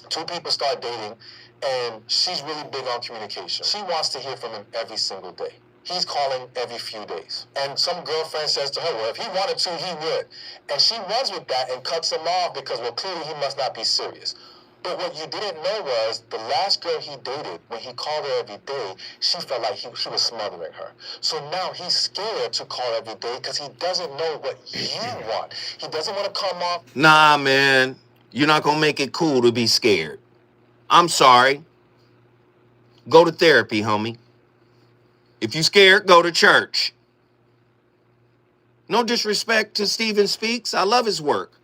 two people start dating and she's really big on communication. She wants to hear from him every single day. He's calling every few days. And some girlfriend says to her, well, if he wanted to, he would. And she runs with that and cuts him off because, well, clearly he must not be serious. But what you didn't know was the last girl he dated, when he called her every day, she felt like he was smothering her. So now he's scared to call every day because he doesn't know what you want. He doesn't want to come off. Nah, man. You're not going to make it cool to be scared. I'm sorry. Go to therapy, homie. If you scared, go to church. No disrespect to Stephen Speaks. I love his work.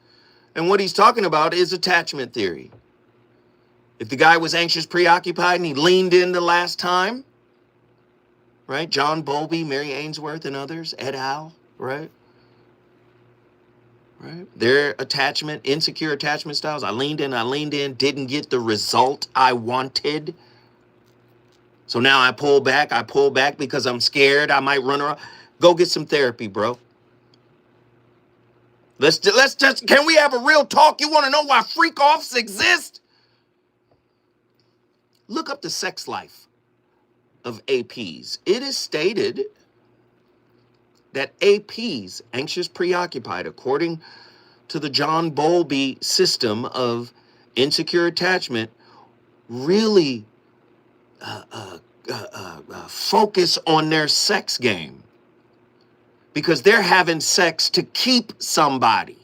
And what he's talking about is attachment theory. If the guy was anxious, preoccupied, and he leaned in the last time, right? John Bowlby, Mary Ainsworth, and others, et al., right? Right? Their attachment, insecure attachment styles. I leaned in, didn't get the result I wanted. So now I pull back because I'm scared I might run around. Go get some therapy, bro. Let's just, can we have a real talk? You want to know why freak-offs exist? Look up the sex life of APs. It is stated that APs, anxious preoccupied, according to the John Bowlby system of insecure attachment, really focus on their sex game because they're having sex to keep somebody.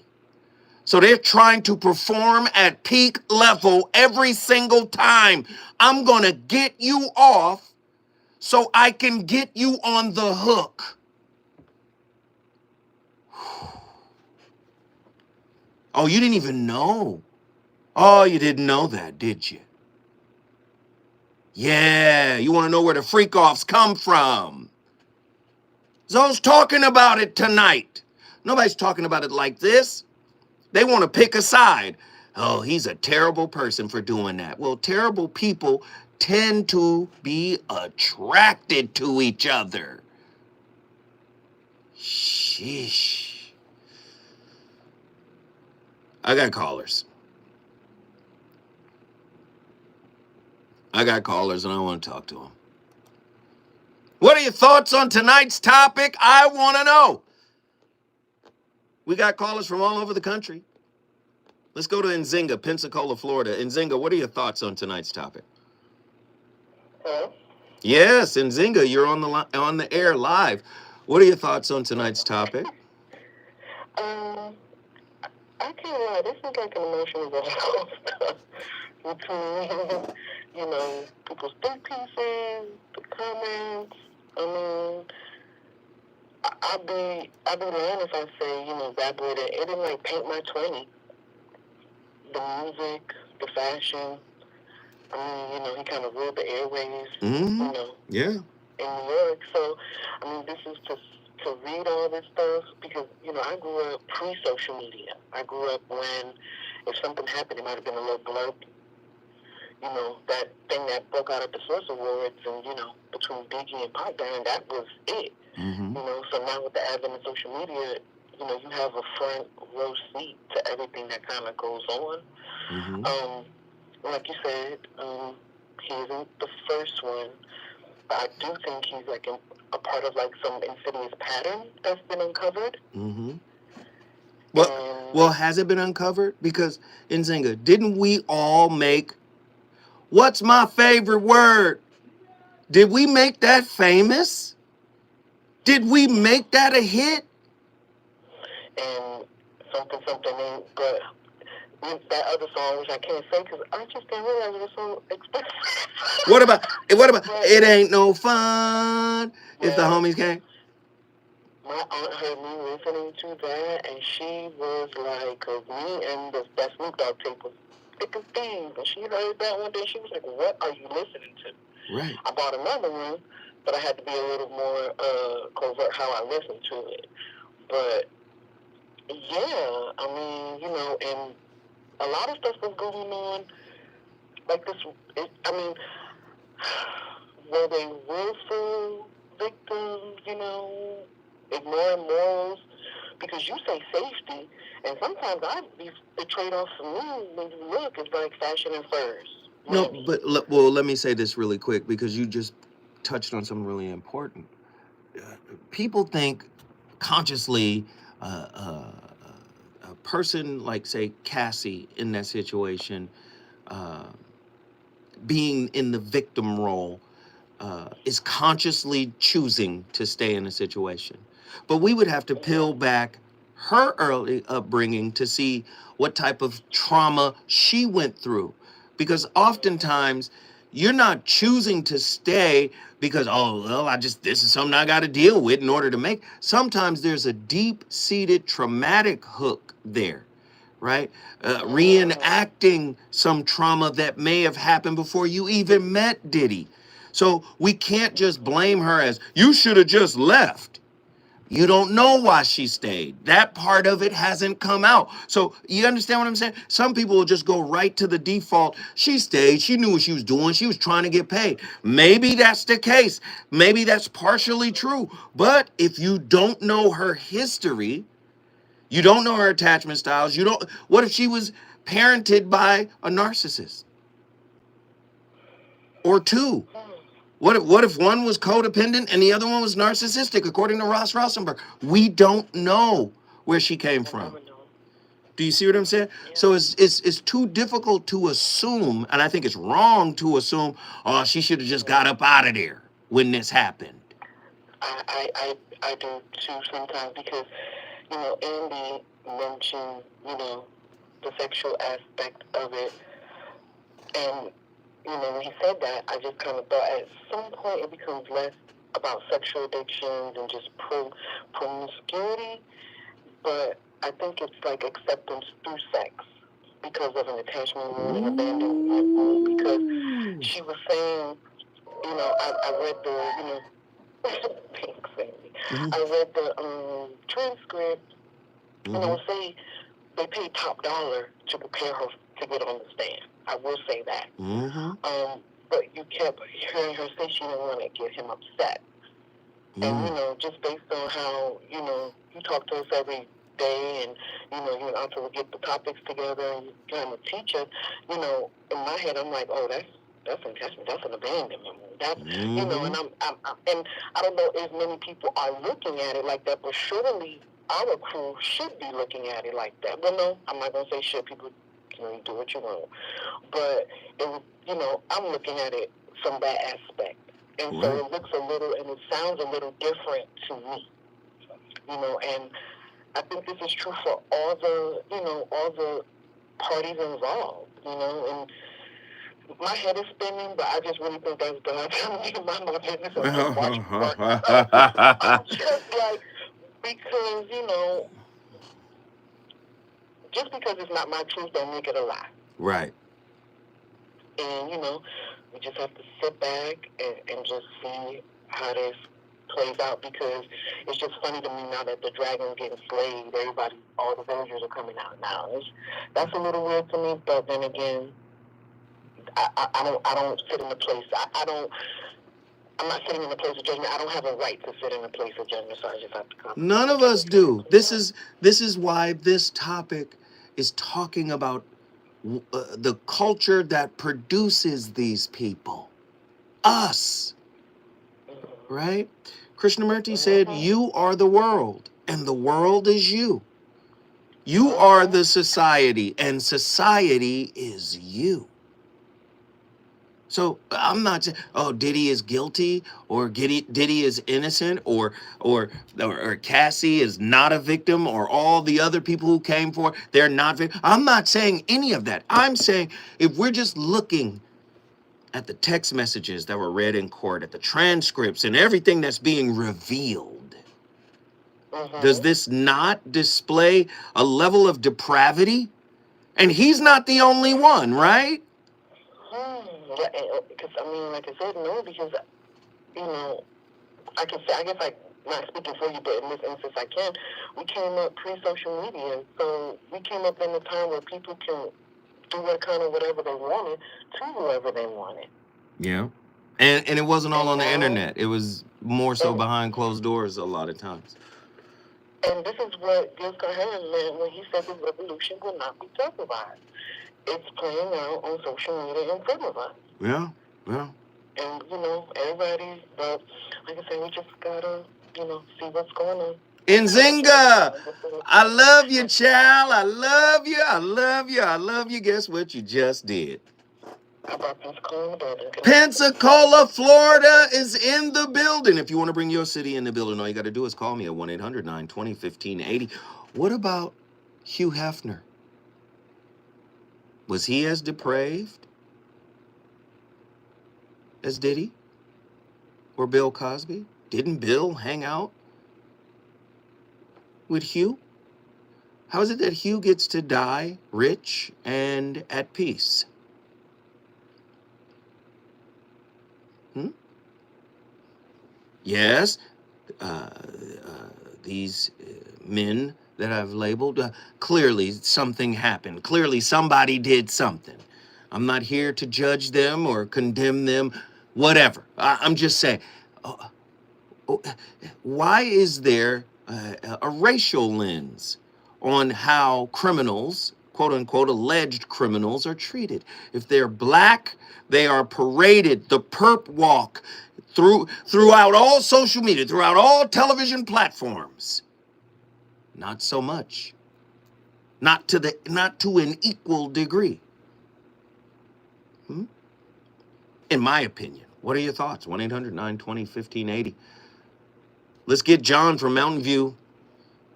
So they're trying to perform at peak level every single time. I'm going to get you off so I can get you on the hook. Oh, you didn't even know. Oh, you didn't know that, did you? Yeah, you want to know where the freak-offs come from. Zoe's talking about it tonight. Nobody's talking about it like this. They want to pick a side. Oh, he's a terrible person for doing that. Well, terrible people tend to be attracted to each other. Sheesh. I got callers. And I want to talk to them. What are your thoughts on tonight's topic? I want to know. We got callers from all over the country. Let's go to Nzinga, Pensacola, Florida. Nzinga, what are your thoughts on tonight's topic? Hello? Yes, Nzinga, you're on the air live. What are your thoughts on tonight's topic? I can't lie. This is like an emotional roller coaster between, people's think pieces, the comments. I'd be lying if I say, that boy, it didn't like paint my 20. The music, the fashion. He kind of ruled the airways. Mm-hmm. Yeah. In New York. So, this is to read all this stuff because, I grew up pre-social media. I grew up when if something happened, it might have been a little blurb. That thing that broke out at the Source Awards and, between Biggie and Pop Down, that was it. Mm-hmm. So now with the advent of social media, you have a front row seat to everything that kind of goes on. Mm-hmm. Like you said, he isn't the first one. But I do think he's like a part of like some insidious pattern that's been uncovered. Mm-hmm. Well, has it been uncovered? Because, Nzinga, didn't we all make What's my favorite word? Did we make that famous? Did we make that a hit? And something ain't, but with that other song, which I can't say because I just didn't realize it was so expensive. What about it ain't no fun if the Well, homies came? my aunt heard me listening to that, and she was like, because me and that Snoop Dogg tape was thick as thieves, and she heard that one day. She was like, what are you listening to? Right. I bought another one, but I had to be a little more covert how I listened to it. But, yeah, I mean, you know, and a lot of stuff was going on, like this, were they willful victims, you know, ignoring morals? Because you say safety, and sometimes the trade-off for me, when you look, is like fashion and furs. No, Money. but let me say this really quick because you just touched on something really important. People think consciously a person like, say, Cassie in that situation, being in the victim role, is consciously choosing to stay in a situation. But we would have to peel back her early upbringing to see what type of trauma she went through. Because oftentimes you're not choosing to stay because, oh, well, this is something I got to deal with in order to make. Sometimes there's a deep-seated traumatic hook there, right? Reenacting some trauma that may have happened before you even met Diddy. So we can't just blame her as, you should have just left. You don't know why she stayed. That part of it hasn't come out. So you understand what I'm saying? Some people will just go right to the default. She stayed. She knew what she was doing. She was trying to get paid. Maybe that's the case. Maybe that's partially true. But if you don't know her history, you don't know her attachment styles, what if she was parented by a narcissist? Or two? What if one was codependent and the other one was narcissistic, according to Ross Rosenberg? We don't know where she came from. Do you see what I'm saying? So it's too difficult to assume, and I think it's wrong to assume, oh, she should have just got up out of there when this happened. I do too sometimes because, you know, Andy mentioned, you know, the sexual aspect of it, and you know, when he said that, I just kind of thought at some point it becomes less about sexual addictions and just promiscuity, but I think it's like acceptance through sex because of an attachment wound and abandonment wound, because she was saying, you know, I read the, you know, thanks, Sandy. I read the transcript, and I would say they paid top dollar to prepare her to get on the stand. I will say that. But you kept hearing her say she didn't want to get him upset. And, you know, just based on how, you know, you talk to us every day and, you know, you and Auntie would get the topics together and you kind of teach us, you know, in my head, I'm like, oh, that's attachment, that's an abandonment. That, you know, and and I don't know if many people are looking at it like that, but surely our crew should be looking at it like that. Well, no, I'm not going to say should. People, you know, you do what you want. But, you know, I'm looking at it from that aspect. And so it looks a little, and it sounds a little different to me. You know, and I think this is true for all the, you know, all the parties involved, you know, and my head is spinning, but I just really think that's God telling me to mind my business and just watch me work. I'm just like, because, you know, just because it's not my truth don't make it a lie. Right. And, you know, we just have to sit back and just see how this plays out, because it's just funny to me now that the dragon's getting slayed. Everybody, all the villagers are coming out now. That's a little weird to me, but then again, I don't sit in the place. I'm not sitting in the place of judgment. I don't have a right to sit in a place of judgment, so I just have to come. None of us do. This is why this topic is talking about the culture that produces these people. Us. Right? Krishnamurti said, you are the world, and the world is you. You are the society, and society is you. So I'm not saying, oh, Diddy is guilty or Diddy is innocent or Cassie is not a victim or all the other people who came for they're not victims. I'm not saying any of that. I'm saying if we're just looking at the text messages that were read in court, at the transcripts and everything that's being revealed, does this not display a level of depravity? And he's not the only one, right? Yeah, because I mean, like I said, no, because you know, I can say, I guess I'm not speaking for you, but in this instance, I can. We came up pre-social media, so we came up in a time where people can do what kind of whatever they wanted to whoever they wanted. Yeah, and it wasn't all on the internet. It was more so behind closed doors a lot of times. And this is what Gil Cahan meant when he said the revolution will not be televised. It's playing out on social media in front of us. Yeah, yeah. And, you know, everybody, but like I said, we just gotta, you know, see what's going on. Nzinga, I love you, child. I love you. I love you. I love you. Guess what you just did? How about Pensacola building? Pensacola, Florida is in the building. If you want to bring your city in the building, all you got to do is call me at 1-800-920-1580. What about Hugh Hefner? Was he as depraved as Diddy or Bill Cosby? Didn't Bill hang out with Hugh? How is it that Hugh gets to die rich and at peace? Yes, these men that I've labeled, clearly something happened. Clearly somebody did something. I'm not here to judge them or condemn them, whatever. I'm just saying, why is there a racial lens on how criminals, quote unquote, alleged criminals are treated? If they're black, they are paraded, the perp walk, throughout all social media, throughout all television platforms. Not so much. Not to an equal degree. In my opinion. What are your thoughts? 1-800-920-1580. Let's get John from Mountain View.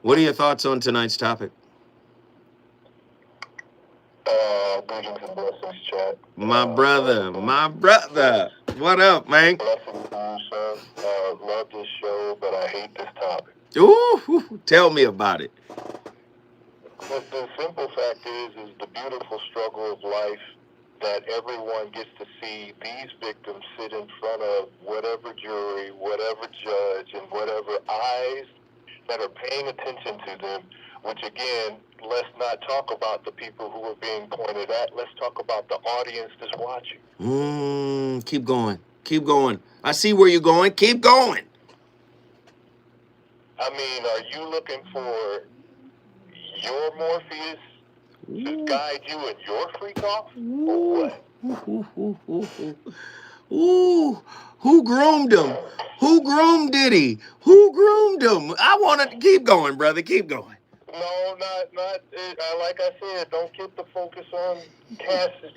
What are your thoughts on tonight's topic? Greetings and blessings, chat. My brother. What up, man? Blessings to you, son. Love this show, but I hate this topic. Ooh, tell me about it. The simple fact is the beautiful struggle of life that everyone gets to see these victims sit in front of whatever jury, whatever judge, and whatever eyes that are paying attention to them, which again, let's not talk about the people who are being pointed at. Let's talk about the audience that's watching. Keep going. Keep going. I see where you're going. Keep going. I mean, are you looking for your Morpheus to guide you in your freak off? Or what? Ooh, who groomed him? Who groomed Diddy? Who groomed him? I want to keep going, brother. Keep going. No, not. Like I said, don't get the focus on Cassidy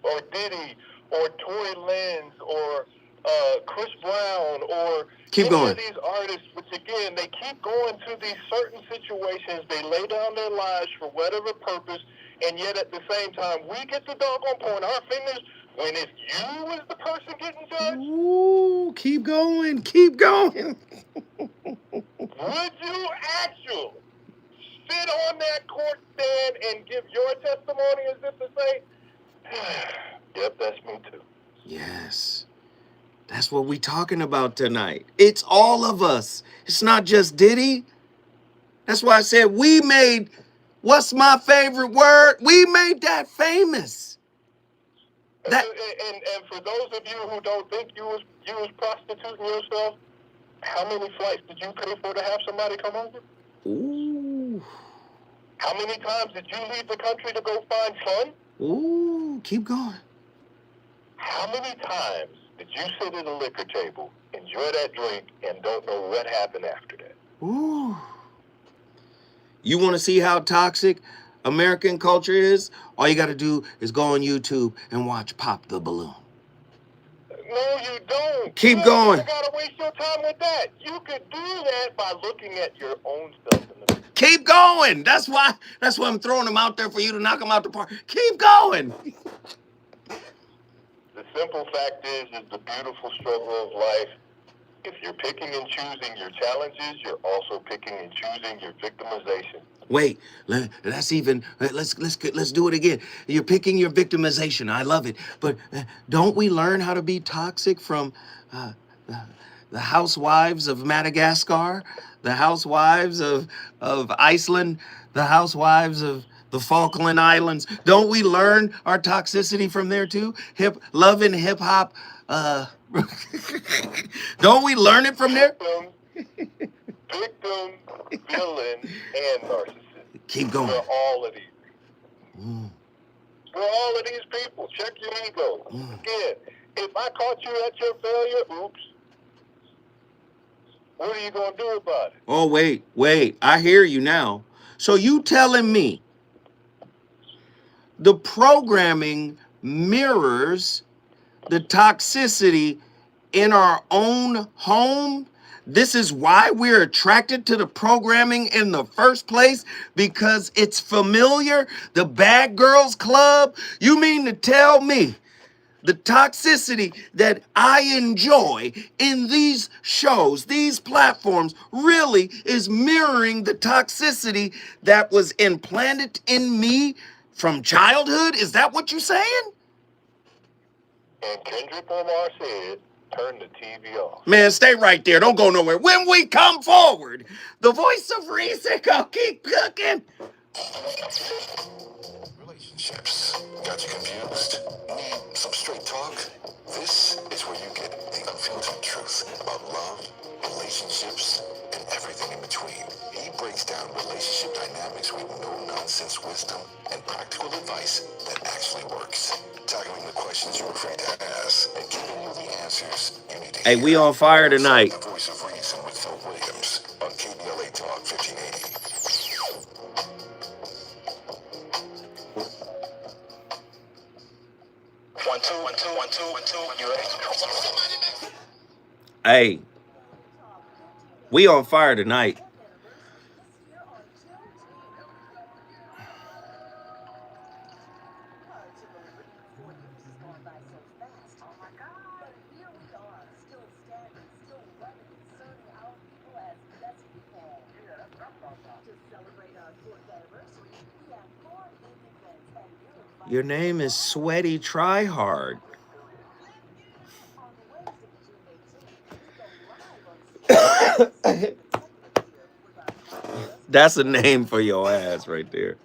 or Diddy or Tory Lanez or Chris Brown or keep any going. of these artists, which again, they keep going to these certain situations. They lay down their lives for whatever purpose, and yet at the same time, we get the doggone point our fingers when it's you as the person getting judged. Ooh, keep going. Keep going. Would you actually sit on that court stand and give your testimony as if to say, yep, that's me too. Yes. That's what we're talking about tonight. It's all of us. It's not just Diddy. That's why I said we made, what's my favorite word? We made that famous. That, and for those of you who don't think you was prostituting yourself, how many flights did you pay for to have somebody come over? ooh. How many times did you leave the country to go find fun? Ooh, keep going. How many times did you sit at a liquor table, enjoy that drink, and don't know what happened after that? Ooh. You want to see how toxic American culture is, all you got to do is go on YouTube and watch Pop the Balloon. No, you don't. Keep going. You gotta waste your time with that. You could do that by looking at your own stuff in the Keep going. That's why I'm throwing them out there for you to knock them out the park. Keep going. The simple fact is the beautiful struggle of life. If you're picking and choosing your challenges, you're also picking and choosing your victimization. Wait, let's do it again. You're picking your victimization. I love it. But don't we learn how to be toxic from the housewives of Madagascar, the housewives of Iceland, the housewives of the Falkland Islands? Don't we learn our toxicity from there too? Love and hip hop. Don't we learn it from there? Victim, villain, and narcissist. Keep going. We're all of these. We're all of these people. Check your ego. Again, if I caught you at your failure, oops. What are you going to do about it? Oh, wait. I hear you now. So you telling me the programming mirrors the toxicity in our own home? This is why we're attracted to the programming in the first place, because it's familiar. The Bad Girls Club. You mean to tell me the toxicity that I enjoy in these shows, these platforms, really is mirroring the toxicity that was implanted in me from childhood? Is that what you're saying? And Kendrick Lamar said, turn the TV off. Man, stay right there. Don't go nowhere. When we come forward, the voice of reason, go keep cooking. Relationships. Got you confused? Need some straight talk? This is where you get the unfiltered truth about love, relationships, and everything in between. He breaks down relationship dynamics with no-nonsense wisdom and practical advice that actually works. Tackling the questions you're afraid to ask and giving you the answers you need to hear. Hey, we on fire tonight. The voice of reason with Phil Williams on KBLA Talk 1580. One, two. You ready? Hey, we on fire tonight. Your name is Sweaty Tryhard. That's a name for your ass right there.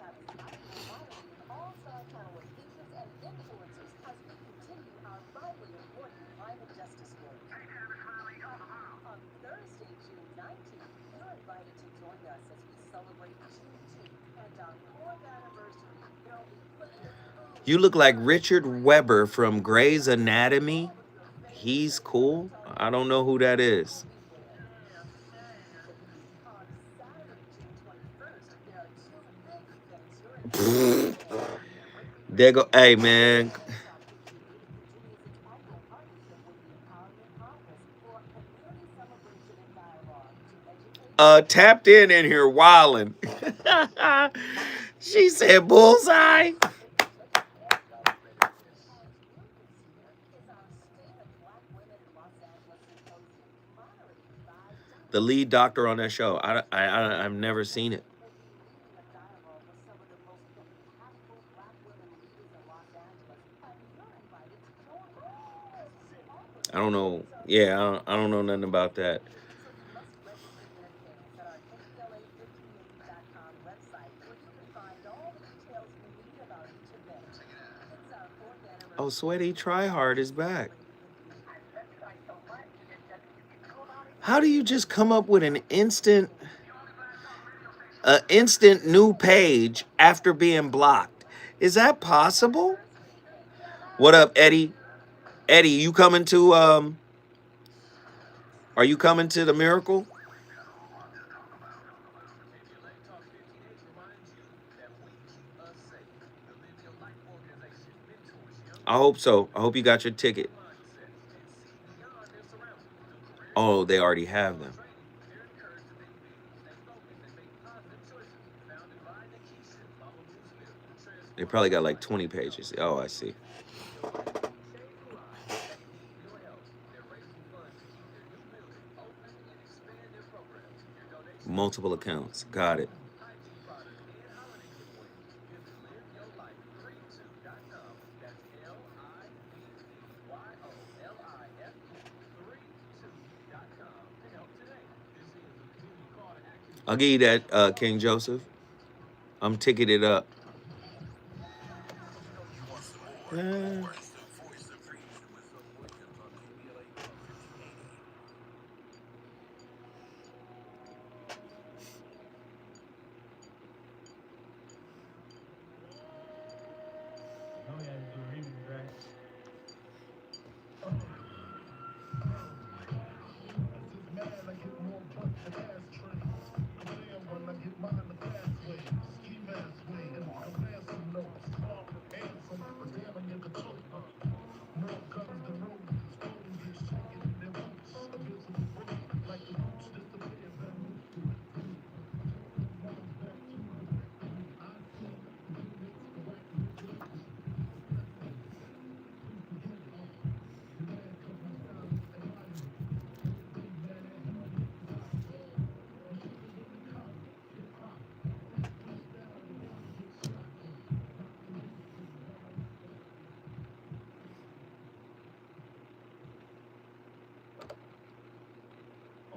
You look like Richard Weber from Grey's Anatomy. He's cool. I don't know who that is. There go. Hey, man. Tapped in here wildin'. She said bullseye. The lead doctor on that show. I've never seen it. I don't know. Yeah, I don't know nothing about that. Oh, Sweaty Tryhard is back. How do you just come up with an instant new page after being blocked? Is that possible? What up, Eddie? Eddie, you coming to are you coming to the Miracle? I hope so. I hope you got your ticket. Oh, they already have them. They probably got like 20 pages. Oh, I see. Multiple accounts. Got it. I'll give you that, King Joseph. I'm ticketed up.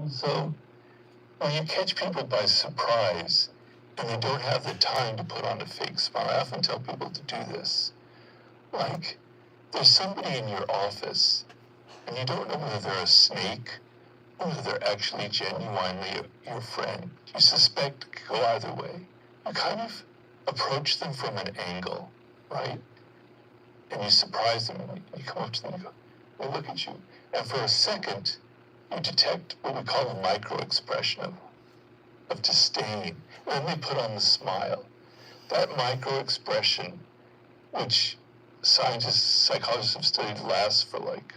So, when you catch people by surprise and they don't have the time to put on a fake smile, I often tell people to do this. Like, there's somebody in your office and you don't know whether they're a snake or whether they're actually genuinely your friend. You suspect it could go either way. You kind of approach them from an angle, right? And you surprise them and you come up to them and go, they look at you. And for a second, you detect what we call a micro-expression of disdain. And then they put on the smile. That micro-expression, which scientists, psychologists have studied, lasts for like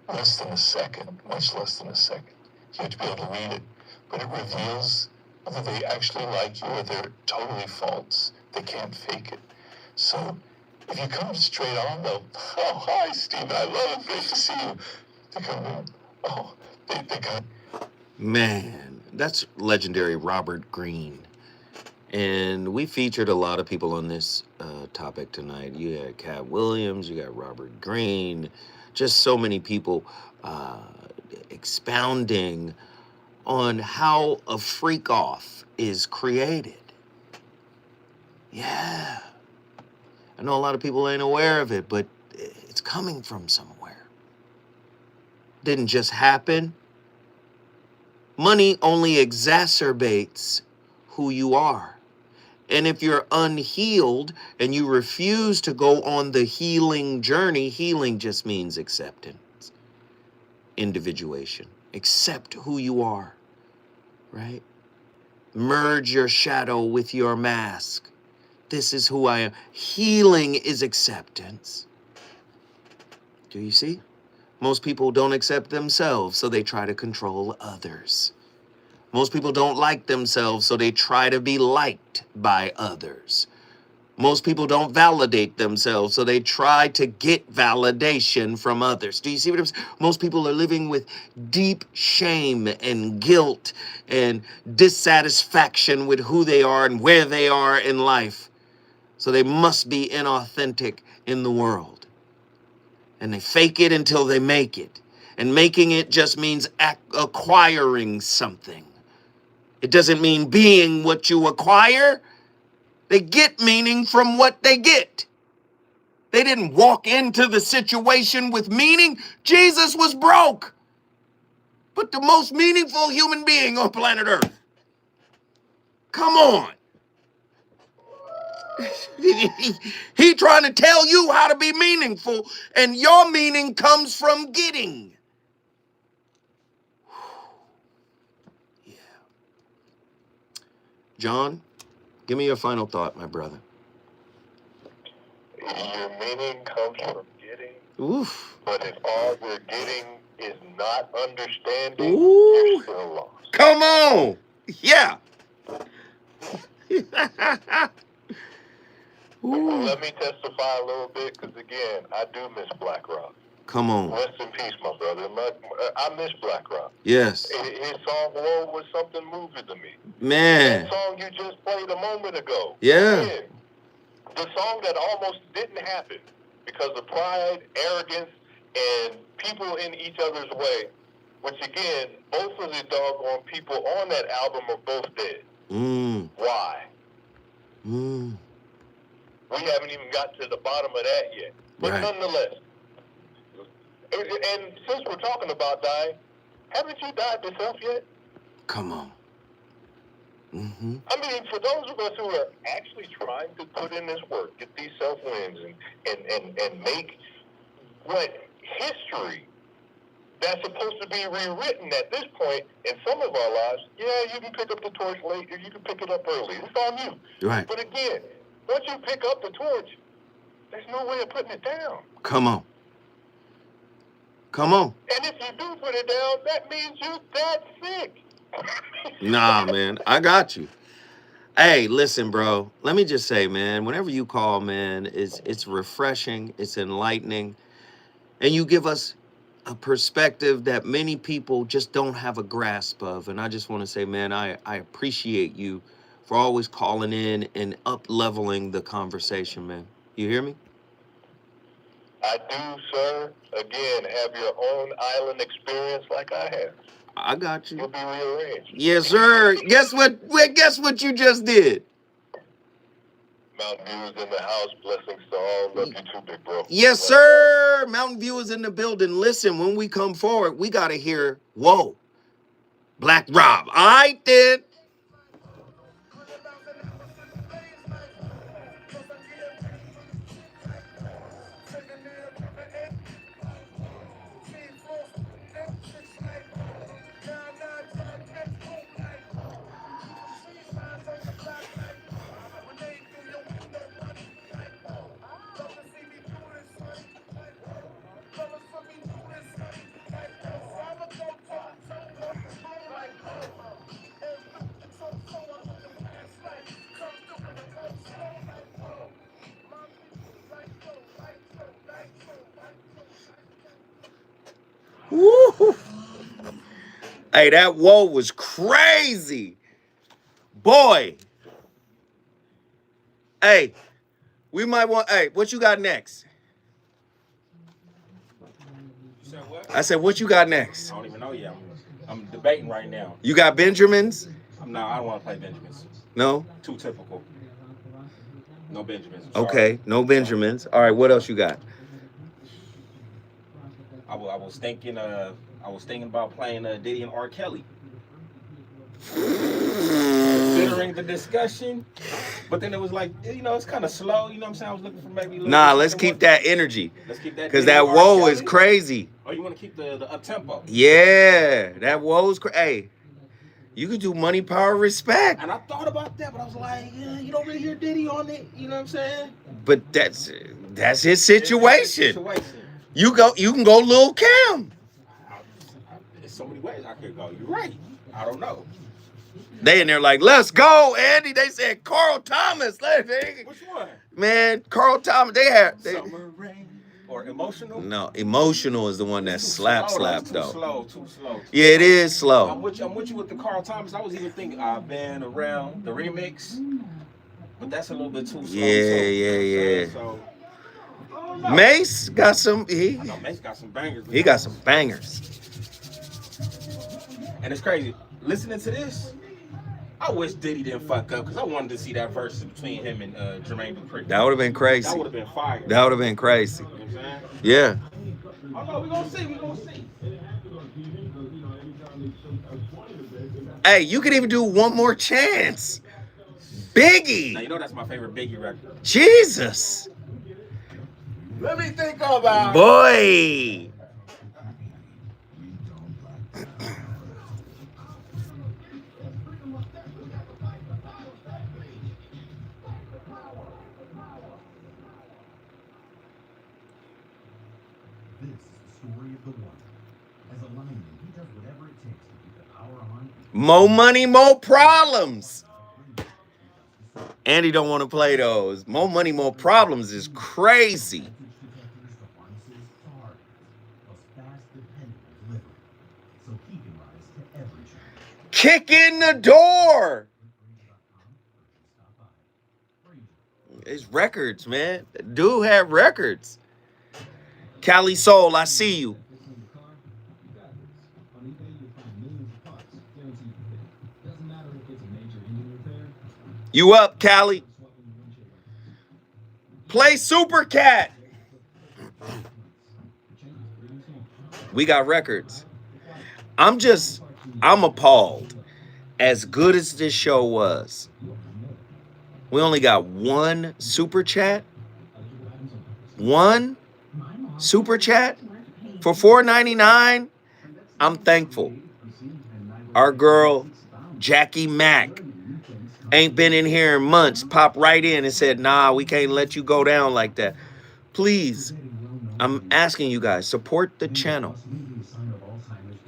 less than a second, much less than a second. You have to be able to read it. But it reveals whether they actually like you or they're totally false. They can't fake it. So if you come straight on, they'll, oh, hi, Steve, I love it, great to see you. They come in, oh, they come. Man, that's legendary Robert Greene. And we featured a lot of people on this topic tonight. You had Cat Williams, you got Robert Greene, just so many people expounding on how a freak off is created. Yeah. I know a lot of people ain't aware of it, but it's coming from somewhere. Didn't just happen. Money only exacerbates who you are. And if you're unhealed and you refuse to go on the healing journey, healing just means acceptance, individuation. Accept who you are, right? Merge your shadow with your mask. This is who I am. Healing is acceptance. Do you see? Most people don't accept themselves, so they try to control others. Most people don't like themselves, so they try to be liked by others. Most people don't validate themselves, so they try to get validation from others. Do you see what I'm saying? Most people are living with deep shame and guilt and dissatisfaction with who they are and where they are in life. So they must be inauthentic in the world. And they fake it until they make it. And making it just means acquiring something. It doesn't mean being what you acquire. They get meaning from what they get. They didn't walk into the situation with meaning. Jesus was broke, but the most meaningful human being on planet Earth. Come on. He trying to tell you how to be meaningful, and your meaning comes from getting. Yeah. John, give me your final thought, my brother. Your meaning comes from getting, Oof. but if all you're getting is not understanding, Ooh. you're still lost. Come on. Yeah. Ooh. Let me testify a little bit, because again, I do miss Black Rock. Come on. Rest in peace, my brother. I miss Black Rock. Yes. His song "Whoa" was something moving to me. Man. That song you just played a moment ago. Yeah. Again, the song that almost didn't happen because of pride, arrogance, and people in each other's way. Which again, both of the doggone people on that album are both dead. Mm. Why? Mm. We haven't even got to the bottom of that yet. But Right. nonetheless, and since we're talking about dying, haven't you died yourself yet? Come on. Mm-hmm. I mean, for those of us who are actually trying to put in this work, get these self-wins, and make what history that's supposed to be rewritten at this point in some of our lives, yeah, you can pick up the torch late or you can pick it up early. It's on you. Right. But again, once you pick up the torch, there's no way of putting it down. Come on. Come on. And if you do put it down, that means you're that sick. Nah, man. I got you. Hey, listen, bro. Let me just say, man, whenever you call, man, it's refreshing, it's enlightening, and you give us a perspective that many people just don't have a grasp of. And I just want to say, man, I appreciate you for always calling in and up-leveling the conversation, man. You hear me? I do, sir. Again, have your own island experience like I have. I got You'll you. be rearranged. Yes, sir. Guess what? Wait, guess what you just did? Mountain View is in the house. Blessings to all. Love you too, big bro. Yes, sir. Mountain View is in the building. Listen, when we come forward, we got to hear, whoa, Black Rob. All right, then. Woo. Hey, that whoa was crazy. Boy. Hey, we might want, hey, what you got next? You said what? I said, what you got next? I don't even know yet. I'm debating right now. You got Benjamins? I don't want to play Benjamins. No? Too typical. No Benjamins. I'm sorry. Okay, no Benjamins. All right, what else you got? I was thinking about playing Diddy and R. Kelly. Considering the discussion, but then it was like, it's kind of slow. You know what I'm saying? I was looking for maybe. Nah, let's keep that energy. Let's keep that. Because that whoa is crazy. Oh, you want to keep the up tempo? Yeah, that whoa is crazy. Hey, you could do Money, Power, Respect. And I thought about that, but I was like, you don't really hear Diddy on it. You know what I'm saying? But that's his situation. You can go Lil Kim. There's so many ways I could go. You're right. I don't know. They in there like, let's go, Andy. They said Carl Thomas. Which one? Man, Carl Thomas. Summer Rain or Emotional? No, Emotional is the one that slaps though. Too slow. Yeah, it is slow. I'm with you with the Carl Thomas. I was even thinking I've been around the remix, but that's a little bit too slow. Yeah. So, Mace got some. I know Mace got some bangers. He got some bangers. And it's crazy. Listening to this, I wish Diddy didn't fuck up because I wanted to see that verse between him and Jermaine Dupri. That would have been crazy. That would have been fire. That would have been crazy. You know what I'm saying? Yeah. Oh no, we gonna see. Hey, you could even do One More Chance. Biggie. Now you know that's my favorite Biggie record. Jesus. Let me think about Boy. More money, more problems. Andy don't want to play those. More money, more problems is crazy. Kick in the door. It's records, man. Dude had records. Cali Soul, I see you. You up, Cali? Play Super Cat. We got records. I'm appalled. As good as this show was, we only got one super chat. One super chat for $4.99. I'm thankful. Our girl, Jackie Mack, ain't been in here in months. Popped right in and said, nah, we can't let you go down like that. Please, I'm asking you guys, support the channel.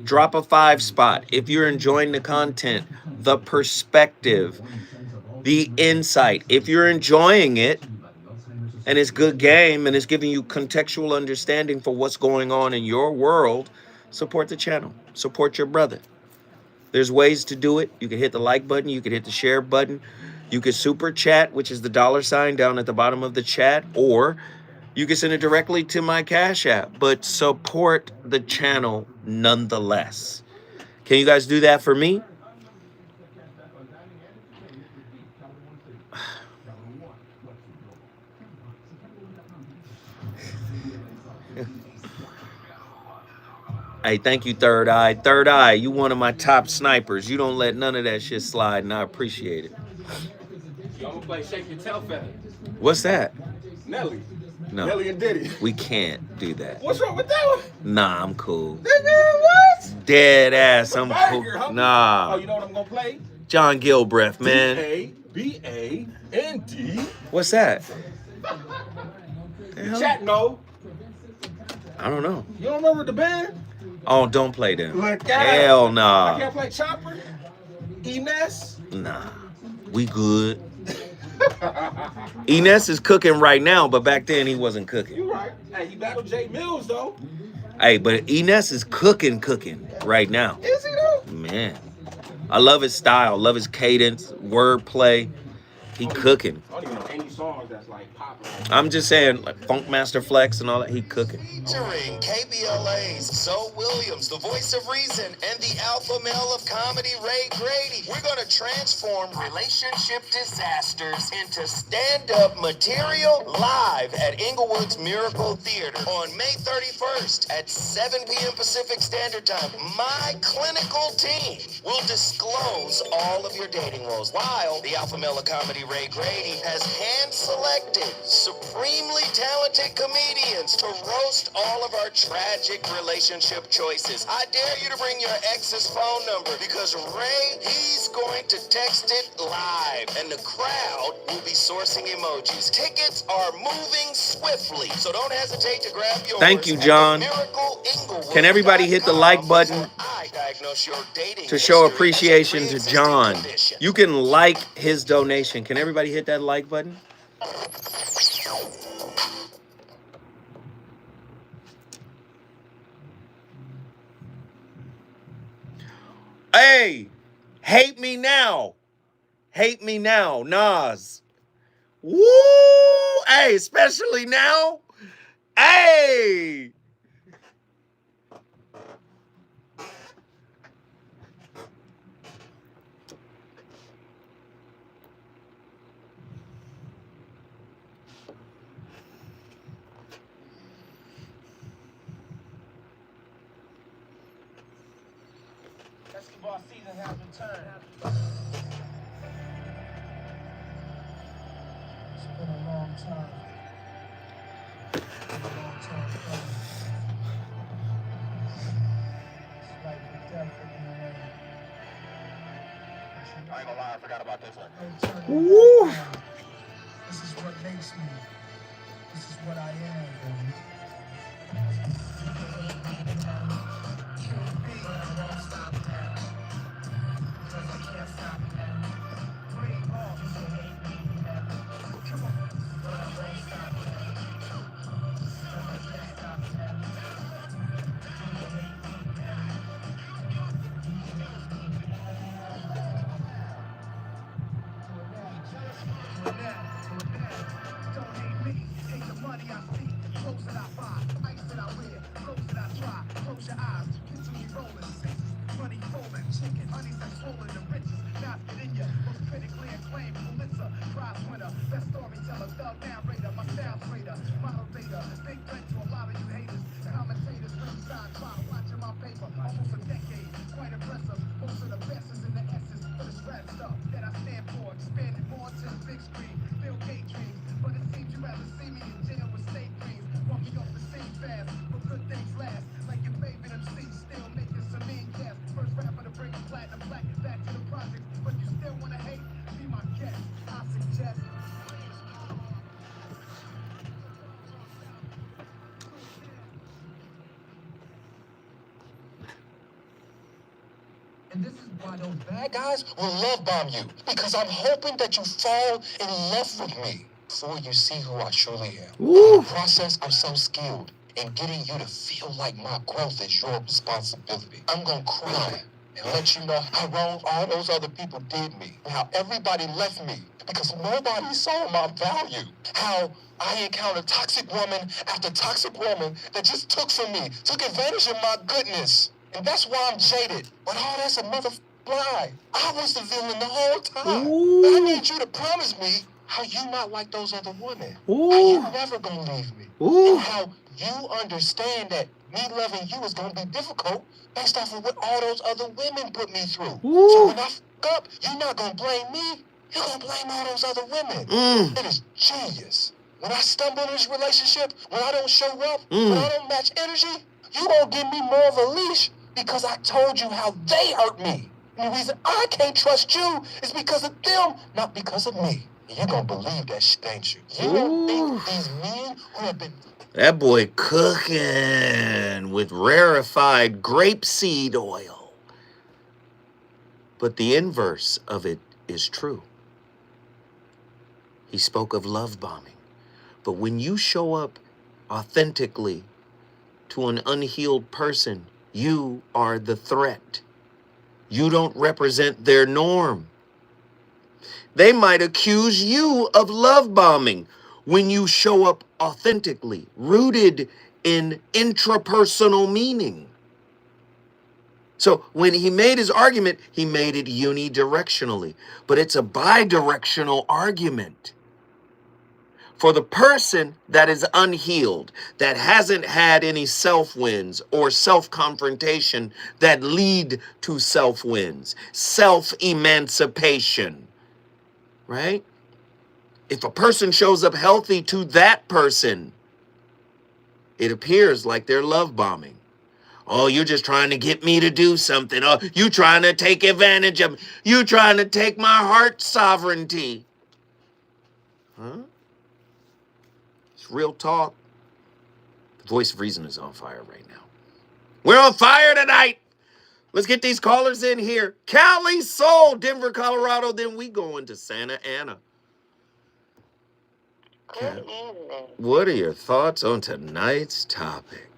Drop a 5 spot if you're enjoying the content, the perspective, the insight. If you're enjoying it and it's good game and it's giving you contextual understanding for what's going on in your world, support the channel. Support your brother. There's ways to do it. You can hit the like button. You can hit the share button. You can super chat, which is the $ down at the bottom of the chat, or you can send it directly to my Cash App. But support the channel nonetheless. Can you guys do that for me? Hey, thank you, Third Eye. Third Eye, you one of my top snipers. You don't let none of that shit slide, and I appreciate it. Yo, I'm gonna play Shake Your Tail Feather. What's that? Nelly. No. Nelly and Diddy. We can't do that. What's wrong with that one? Nah, I'm cool. Nigga, what? Dead ass, I'm Banger, cool. homie. Nah. Oh, you know what I'm gonna play? John Gilbreth, man. D-A-B-A-N-D. What's that? Chat, no. I don't know. You don't remember the band? Oh, don't play them. Look at Hell I nah. can't play Chopper. Ines. Nah. We good. Ines is cooking right now, but back then he wasn't cooking. You right. Hey, he battled Jay Mills though. Hey, but Ines is cooking right now. Is he though? Man. I love his style, love his cadence, wordplay. He cooking. I don't even know any songs that's like popular. I'm just saying, like Funkmaster Flex and all that, he cooking. Featuring KBLA's Zoe Williams, the voice of reason, and the alpha male of comedy, Ray Grady. We're going to transform relationship disasters into stand-up material live at Inglewood's Miracle Theater on May 31st at 7 p.m. Pacific Standard Time. My clinical team will disclose all of your dating roles, while the alpha male of comedy, Ray Grady, has hand-selected supremely talented comedians to roast all of our tragic relationship choices. I dare you to bring your ex's phone number, because Ray, he's going to text it live, and the crowd will be sourcing emojis. Tickets are moving swiftly, so don't hesitate to grab yours. Thank you, John. Can everybody hit the like button to show appreciation to John? You can like his donation. Can everybody hit that like button? Hey, hate me now. Hate me now, Nas. Woo! Hey, especially now. Hey! Basketball season has returned. It's been a long time. It's like the death of the rain. I ain't gonna lie, I forgot about this one. Woo! This is what makes me. This is what I am. And this is why those bad guys will love bomb you. Because I'm hoping that you fall in love with me before you see who I truly am. In the process, I'm so skilled in getting you to feel like my growth is your responsibility. I'm gonna cry and let you know how wrong all those other people did me. And how everybody left me because nobody saw my value. How I encountered toxic woman after toxic woman that just took from me, took advantage of my goodness. And that's why I'm jaded. But all that's a lie. I was the villain the whole time. But I need you to promise me how you not like those other women. How you never gonna leave me. And how you understand that me loving you is gonna be difficult based off of what all those other women put me through. So when I fuck up, you're not gonna blame me. You're gonna blame all those other women. It is genius. When I stumble in this relationship, when I don't show up, when I don't match energy, you gonna give me more of a leash because I told you how they hurt me. And the reason I can't trust you is because of them, not because of me. And you're gonna believe that shit, ain't you? You don't think these men who have been... That boy cooking with rarefied grapeseed oil. But the inverse of it is true. He spoke of love bombing. But when you show up authentically to an unhealed person, you are the threat. You don't represent their norm. They might accuse you of love bombing when you show up authentically, rooted in intrapersonal meaning. So when he made his argument, he made it unidirectionally, but it's a bidirectional argument. For the person that is unhealed, that hasn't had any self-wins or self-confrontation that lead to self-wins, self-emancipation, right? If a person shows up healthy to that person, it appears like they're love bombing. Oh, you're just trying to get me to do something. Oh, you trying to take advantage of me. You trying to take my heart sovereignty. Huh? Real talk. The voice of reason is on fire right now. We're on fire tonight. Let's get these callers in here. Cali Soul, Denver, Colorado. Then we go into Santa Ana. Good evening. What are your thoughts on tonight's topic?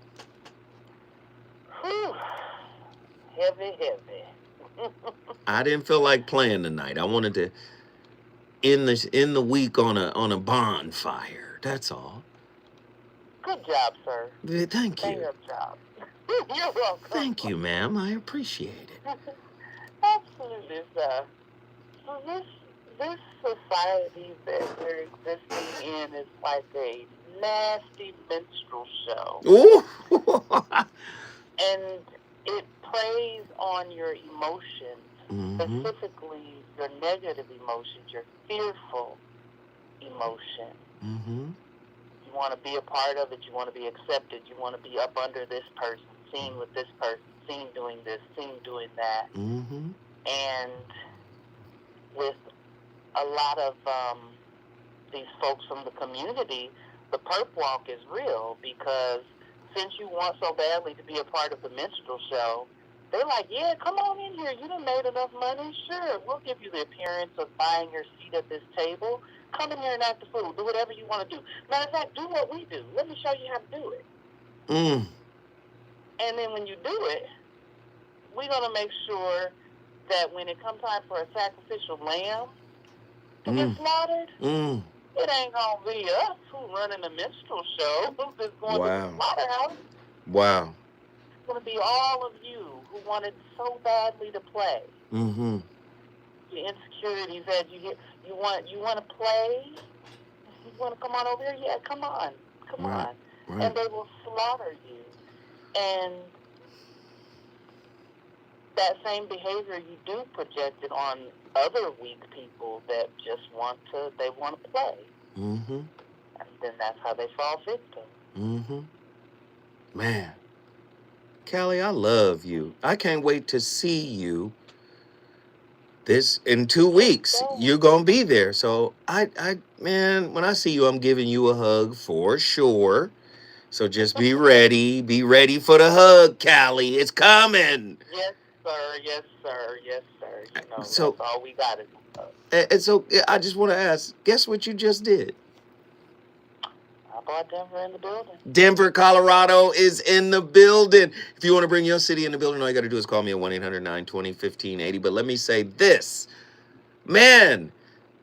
Whew. Heavy. I didn't feel like playing tonight. I wanted to end the week on a bonfire. That's all. Good job, sir. Thank you. Good job. You're welcome. Thank you, ma'am. I appreciate it. Absolutely, sir. So this society that we're existing in is like a nasty minstrel show. Ooh. And it plays on your emotions, specifically your negative emotions, your fearful emotion. You want to be a part of it. You want to be accepted. You want to be up under this person, seen with this person, seen doing this, seen doing that. And with a lot of these folks from the community, the perp walk is real because since you want so badly to be a part of the minstrel show, they're like, yeah, come on in here. You done made enough money. Sure, we'll give you the appearance of buying your seat at this table. Come in here and act the fool. Do whatever you want to do. Matter of fact, do what we do. Let me show you how to do it. Mm. And then when you do it, we're going to make sure that when it comes time for a sacrificial lamb to get slaughtered, Mm. it ain't going to be us who running the minstrel show that's going to Wow. the slaughterhouse. Wow. It's going to be all of you who wanted so badly to play. Mm-hmm. Your insecurities that you want to play. You want to come on over here? Yeah, come on. Come Right. on. Right. And they will slaughter you. And that same behavior you do project it on other weak people that just want to play. Mm-hmm. And then that's how they fall victim. Mm-hmm. Man. Callie, I love you. I can't wait to see you in 2 weeks. You're gonna be there. So man, when I see you, I'm giving you a hug for sure. So just be ready. Be ready for the hug, Callie. It's coming. Yes, sir. Yes, sir. Yes, sir. You know, So- that's all we got is And so I just want to ask, guess what you just did? I brought Denver in the building. Denver, Colorado is in the building. If you want to bring your city in the building, all you got to do is call me at 1-800-920-1580. But let me say this. Man,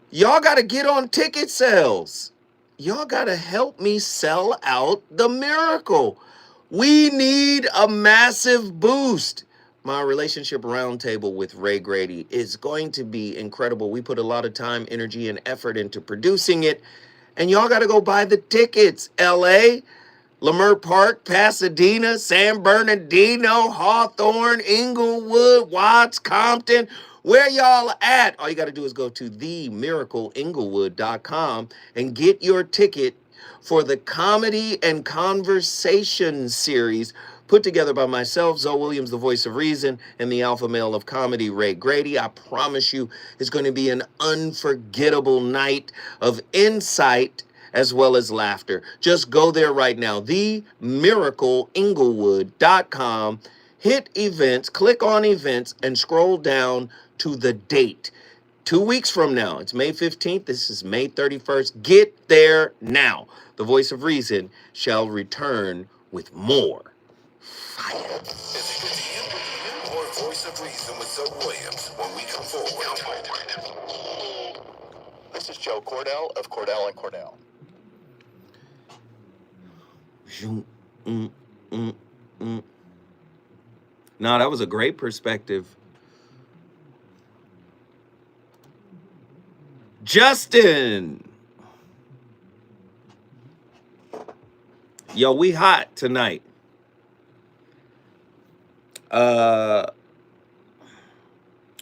y'all got to get on ticket sales. Y'all got to help me sell out the Miracle. We need a massive boost. My relationship roundtable with Ray Grady is going to be incredible. We put a lot of time, energy, and effort into producing it. And y'all got to go buy the tickets. LA, Leimert Park, Pasadena, San Bernardino, Hawthorne, Inglewood, Watts, Compton. Where y'all at? All you got to do is go to themiracleinglewood.com and get your ticket for the Comedy and Conversation series put together by myself, Zoe Williams, the voice of reason, and the alpha male of comedy, Ray Grady. I promise you it's going to be an unforgettable night of insight as well as laughter. Just go there right now, themiracleinglewood.com, hit events, click on events, and scroll down to the date. 2 weeks from now, it's May 15th. This is May 31st. Get there now. The voice of reason shall return with more fire. Is it good to you? More Voice of Reason with Zoe Williams when we come forward. This is Joe Cordell of Cordell and Cordell. No, that was a great perspective. Justin. Yo, we hot tonight.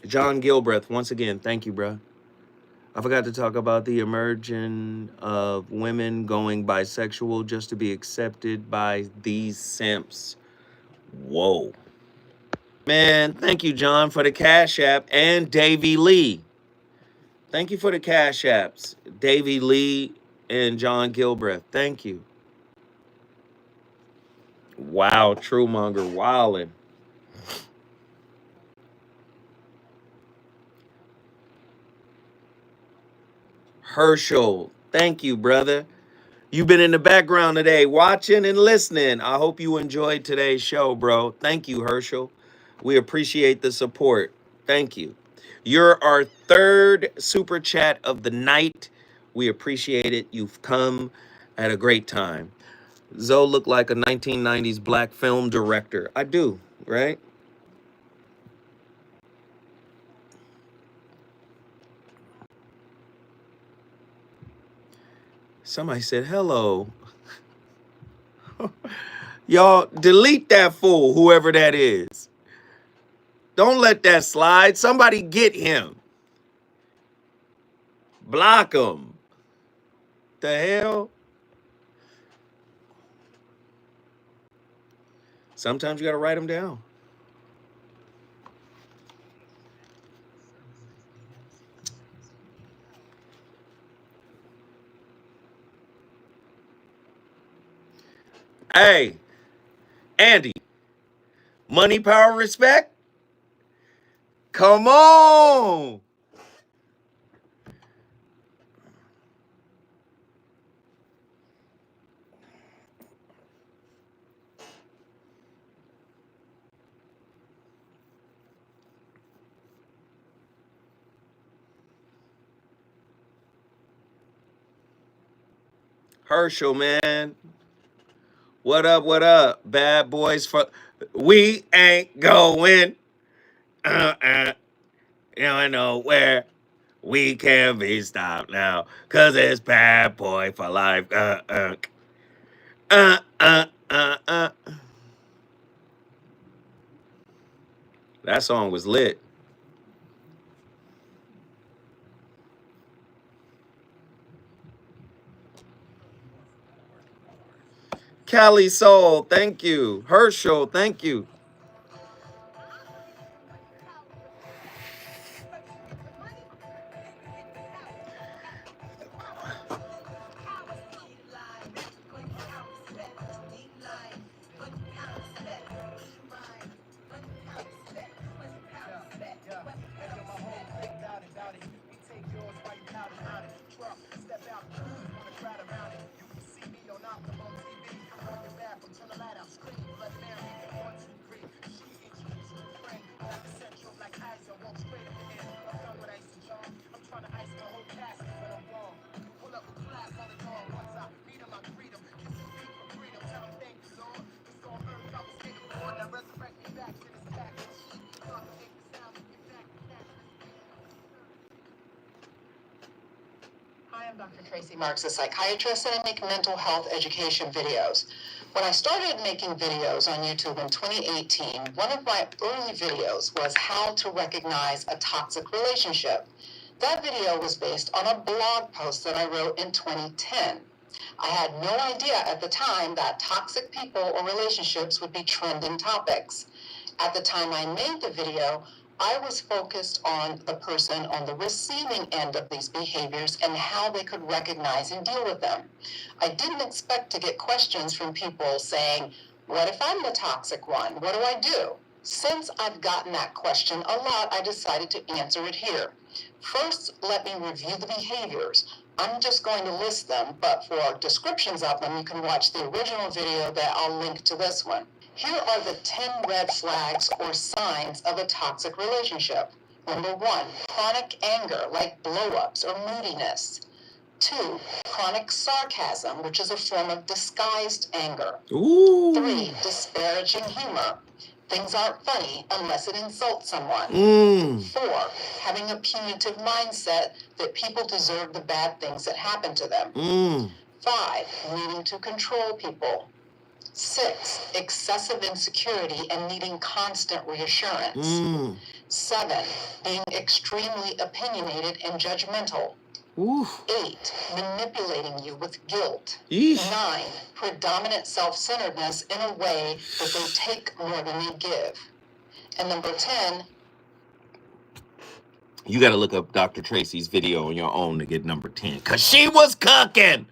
John Gilbreth, once again, thank you, bro. I forgot to talk about the emergence of women going bisexual just to be accepted by these simps. Whoa. Man, thank you, John, for the Cash App, and Davey Lee. Thank you for the Cash Apps, Davey Lee and John Gilbreth. Thank you. Wow, Truemonger wildin'. Herschel, thank you, brother. You've been in the background today watching and listening. I hope you enjoyed today's show, bro. Thank you, Herschel. We appreciate the support. Thank you. You're our third super chat of the night. We appreciate it. You've come at a great time. Zoe looked like a 1990s black film director. I do, right? Somebody said hello. Y'all, delete that fool, whoever that is. Don't let that slide. Somebody get him. Block him. The hell? Sometimes you got to write them down. Hey, Andy, money, power, respect? Come on. Herschel, man. What up, what up? Bad boys for we ain't going nowhere. We can't be stopped now. Cause it's bad boy for life. That song was lit. Cali Soul, thank you. Herschel, thank you. Hi, I'm Dr. Tracy Marks, a psychiatrist, and I make mental health education videos. When I started making videos on YouTube in 2018, one of my early videos was how to recognize a toxic relationship. That video was based on a blog post that I wrote in 2010. I had no idea at the time that toxic people or relationships would be trending topics. At the time I made the video, I was focused on the person on the receiving end of these behaviors and how they could recognize and deal with them. I didn't expect to get questions from people saying, what if I'm the toxic one? What do I do? Since I've gotten that question a lot, I decided to answer it here. First, let me review the behaviors. I'm just going to list them, but for descriptions of them, you can watch the original video that I'll link to this one. Here are the 10 red flags or signs of a toxic relationship. Number 1, chronic anger, like blow-ups or moodiness. 2, chronic sarcasm, which is a form of disguised anger. Ooh. 3, disparaging humor. Things aren't funny unless it insults someone. 4, having a punitive mindset that people deserve the bad things that happen to them. 5, needing to control people. 6, excessive insecurity and needing constant reassurance. 7, being extremely opinionated and judgmental. 8, manipulating you with guilt. 9, predominant self-centeredness in a way that they take more than they give. And number 10, you got to look up Dr. Tracy's video on your own to get number 10, because she was cooking.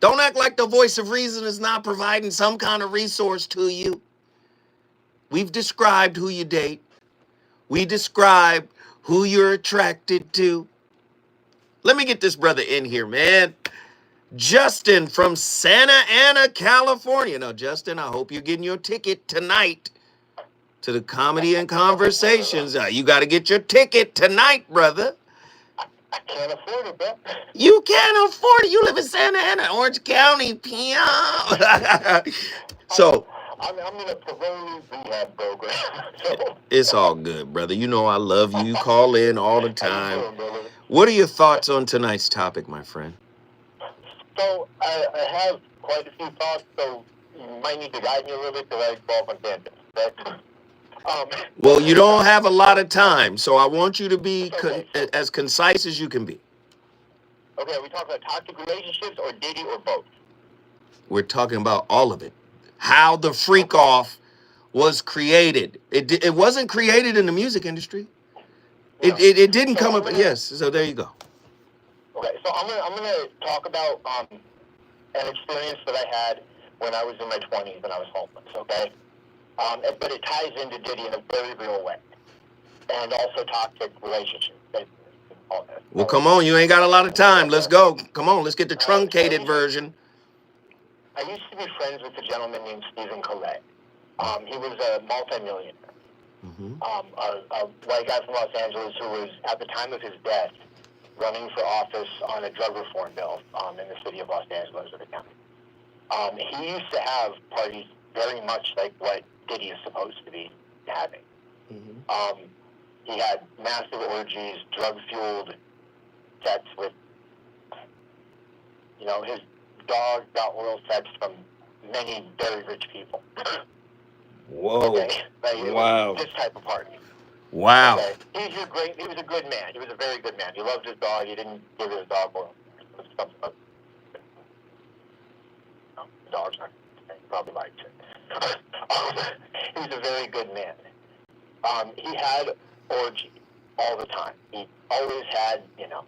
Don't act like the voice of reason is not providing some kind of resource to you. We've described who you date. We described who you're attracted to. Let me get this brother in here, man. Justin from Santa Ana, California. Now, Justin, I hope you're getting your ticket tonight to the Comedy and Conversations. You got to get your ticket tonight, brother. I can't afford it, bro. You can't afford it. You live in Santa Ana, Orange County, Pia. So I'm in a parole rehab program. So. It's all good, brother. You know I love you. You call in all the time. What are your thoughts on tonight's topic, my friend? So I have quite a few thoughts, so you might need to guide me a little bit because I go off on tangents, right? Well, you don't have a lot of time, so I want you to be as concise as you can be. Okay, are we talking about toxic relationships or dating or both? We're talking about all of it. How the freak off was created. It wasn't created in the music industry. No. It didn't come up. Yes, so there you go. Okay, so I'm gonna talk about an experience that I had when I was in my 20s and I was homeless, okay? But it ties into Diddy in a very real way. And also toxic relationships. All this. Well, come on. You ain't got a lot of time. Let's go. Come on. Let's get the truncated version. I used to be friends with a gentleman named Stephen Collette. He was a multimillionaire. A white guy from Los Angeles who was, at the time of his death, running for office on a drug reform bill in the city of Los Angeles or the county. He used to have parties very much like what Diddy is supposed to be having. He had massive orgies, drug-fueled sex with, you know, his dog got oral sex from many very rich people. Whoa. Okay? Like, Wow. This type of party. Wow. Okay? He was a good man. He was a very good man. He loved his dog. He didn't give his dog oral sex. The dogs aren't probably liked it. He was a very good man. He had orgies all the time. He always had, you know,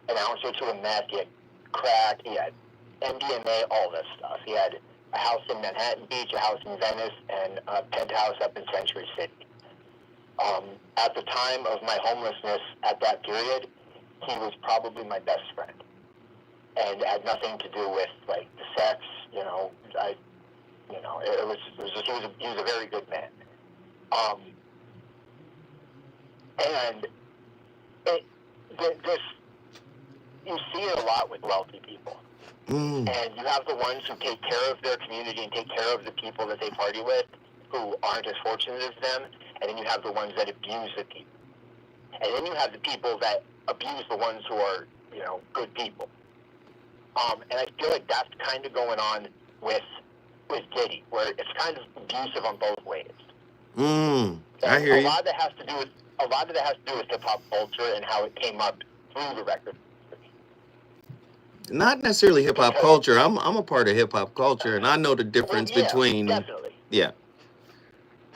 an ounce or two of meth. He had crack. He had MDMA, all this stuff. He had a house in Manhattan Beach, a house in Venice, and a penthouse up in Century City. At the time of my homelessness at that period, he was probably my best friend. And it had nothing to do with, like, the sex, you know. He was a very good man. And you see it a lot with wealthy people. And you have the ones who take care of their community and take care of the people that they party with who aren't as fortunate as them. And then you have the ones that abuse the people. And then you have the people that abuse the ones who are, you know, good people. And I feel like that's kind of going on with Diddy, where it's kind of abusive on both ways. I hear you. A lot of that has to do with hip hop culture and how it came up through the record. Not necessarily hip hop culture. I'm a part of hip hop culture, and I know the difference between. Definitely. Yeah.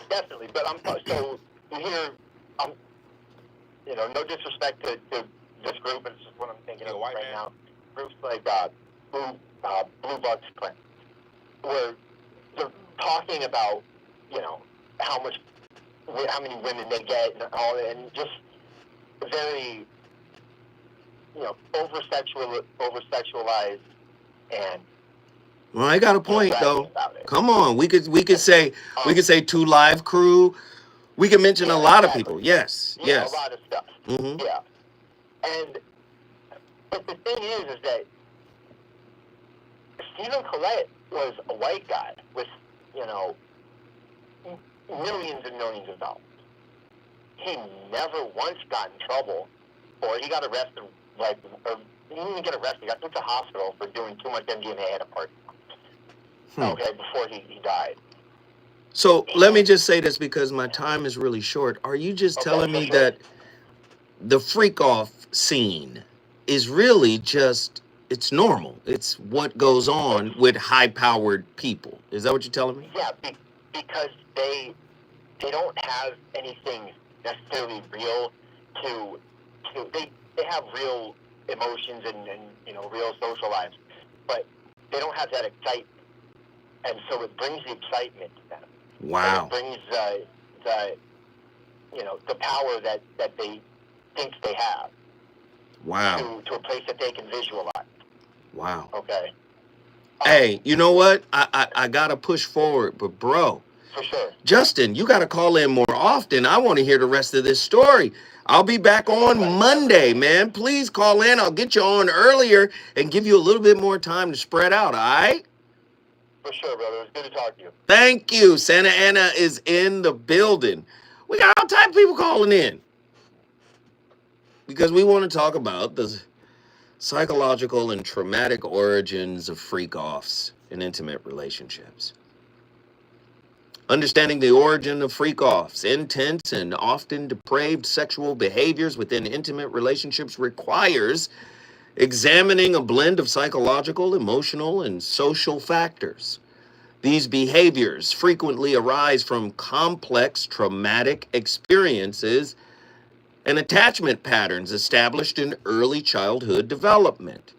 Definitely, but so you hear, you know, no disrespect to this group, but it's just what I'm thinking of right now. Groups like Blue Bucks Clan, where they're talking about, you know, how many women they get and all, and just very, you know, over sexualized and. Well, I got a point though. Come on, we could say 2 Live Crew. We could mention a lot of people. Yes. A lot of stuff. Yeah, but the thing is that Stephen Collette was a white guy with, you know, millions and millions of dollars. He never once got in trouble, or he got arrested. He didn't even get arrested. He got put to hospital for doing too much MDMA at a party. Okay, before he died. So let me just say this because my time is really short. Are you just telling me that the freak off scene is really just, it's normal? It's what goes on with high powered people. Is that what you're telling me? Yeah, because they don't have anything necessarily real they have real emotions and you know, real social lives, but they don't have that excitement. And so it brings the excitement to them. Wow. And it brings the power that they think they have. Wow. To a place that they can visualize. Wow. Okay. Hey, you know what? I gotta push forward, but bro. For sure. Justin, you gotta call in more often. I want to hear the rest of this story. I'll be back on Monday, man. Please call in. I'll get you on earlier and give you a little bit more time to spread out, all right? For sure, brother. It was good to talk to you. Thank you. Santa Ana is in the building. We got all type of people calling in because we want to talk about the psychological and traumatic origins of freak-offs in intimate relationships. Understanding the origin of freak-offs, intense and often depraved sexual behaviors within intimate relationships requires examining a blend of psychological, emotional, and social factors. These behaviors frequently arise from complex traumatic experiences and attachment patterns established in early childhood development.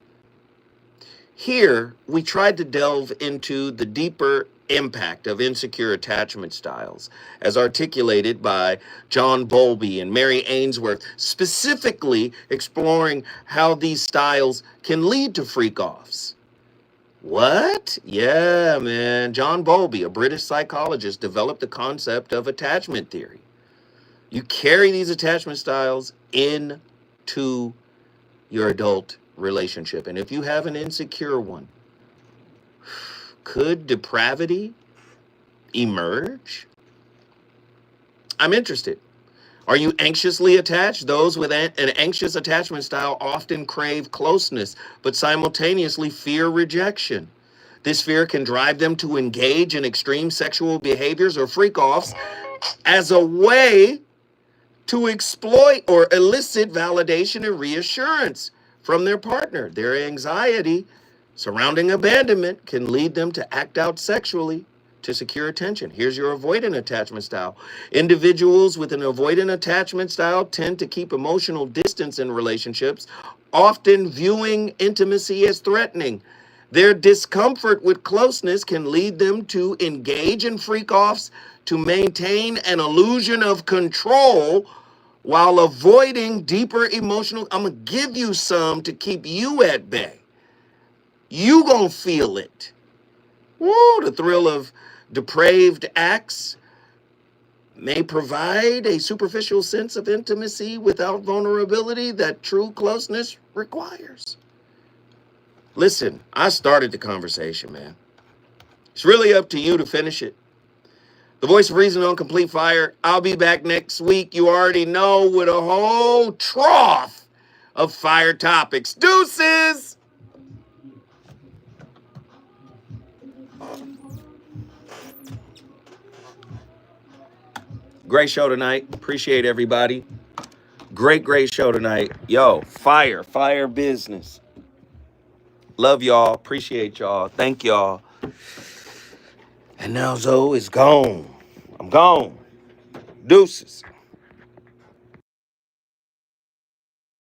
Here, we tried to delve into the deeper impact of insecure attachment styles, as articulated by John Bowlby and Mary Ainsworth, specifically exploring how these styles can lead to freak-offs. What? Yeah, man. John Bowlby, a British psychologist, developed the concept of attachment theory. You carry these attachment styles into your adult relationship. And if you have an insecure one, could depravity emerge? I'm interested. Are you anxiously attached? Those with an anxious attachment style often crave closeness, but simultaneously fear rejection. This fear can drive them to engage in extreme sexual behaviors or freak-offs as a way to exploit or elicit validation and reassurance from their partner. Their anxiety surrounding abandonment can lead them to act out sexually to secure attention. Here's your avoidant attachment style. Individuals with an avoidant attachment style tend to keep emotional distance in relationships, often viewing intimacy as threatening. Their discomfort with closeness can lead them to engage in freak-offs to maintain an illusion of control while avoiding deeper emotional. I'm going to give you some to keep you at bay. You going to feel it. Woo, the thrill of depraved acts may provide a superficial sense of intimacy without vulnerability that true closeness requires. Listen, I started the conversation, man. It's really up to you to finish it. The Voice of Reason on Complete Fire. I'll be back next week. You already know, with a whole trough of fire topics. Deuces! Great show tonight. Appreciate everybody. Great show tonight. Yo, fire business. Love y'all. Appreciate y'all. Thank y'all. And now Zoe is gone. I'm gone. Deuces.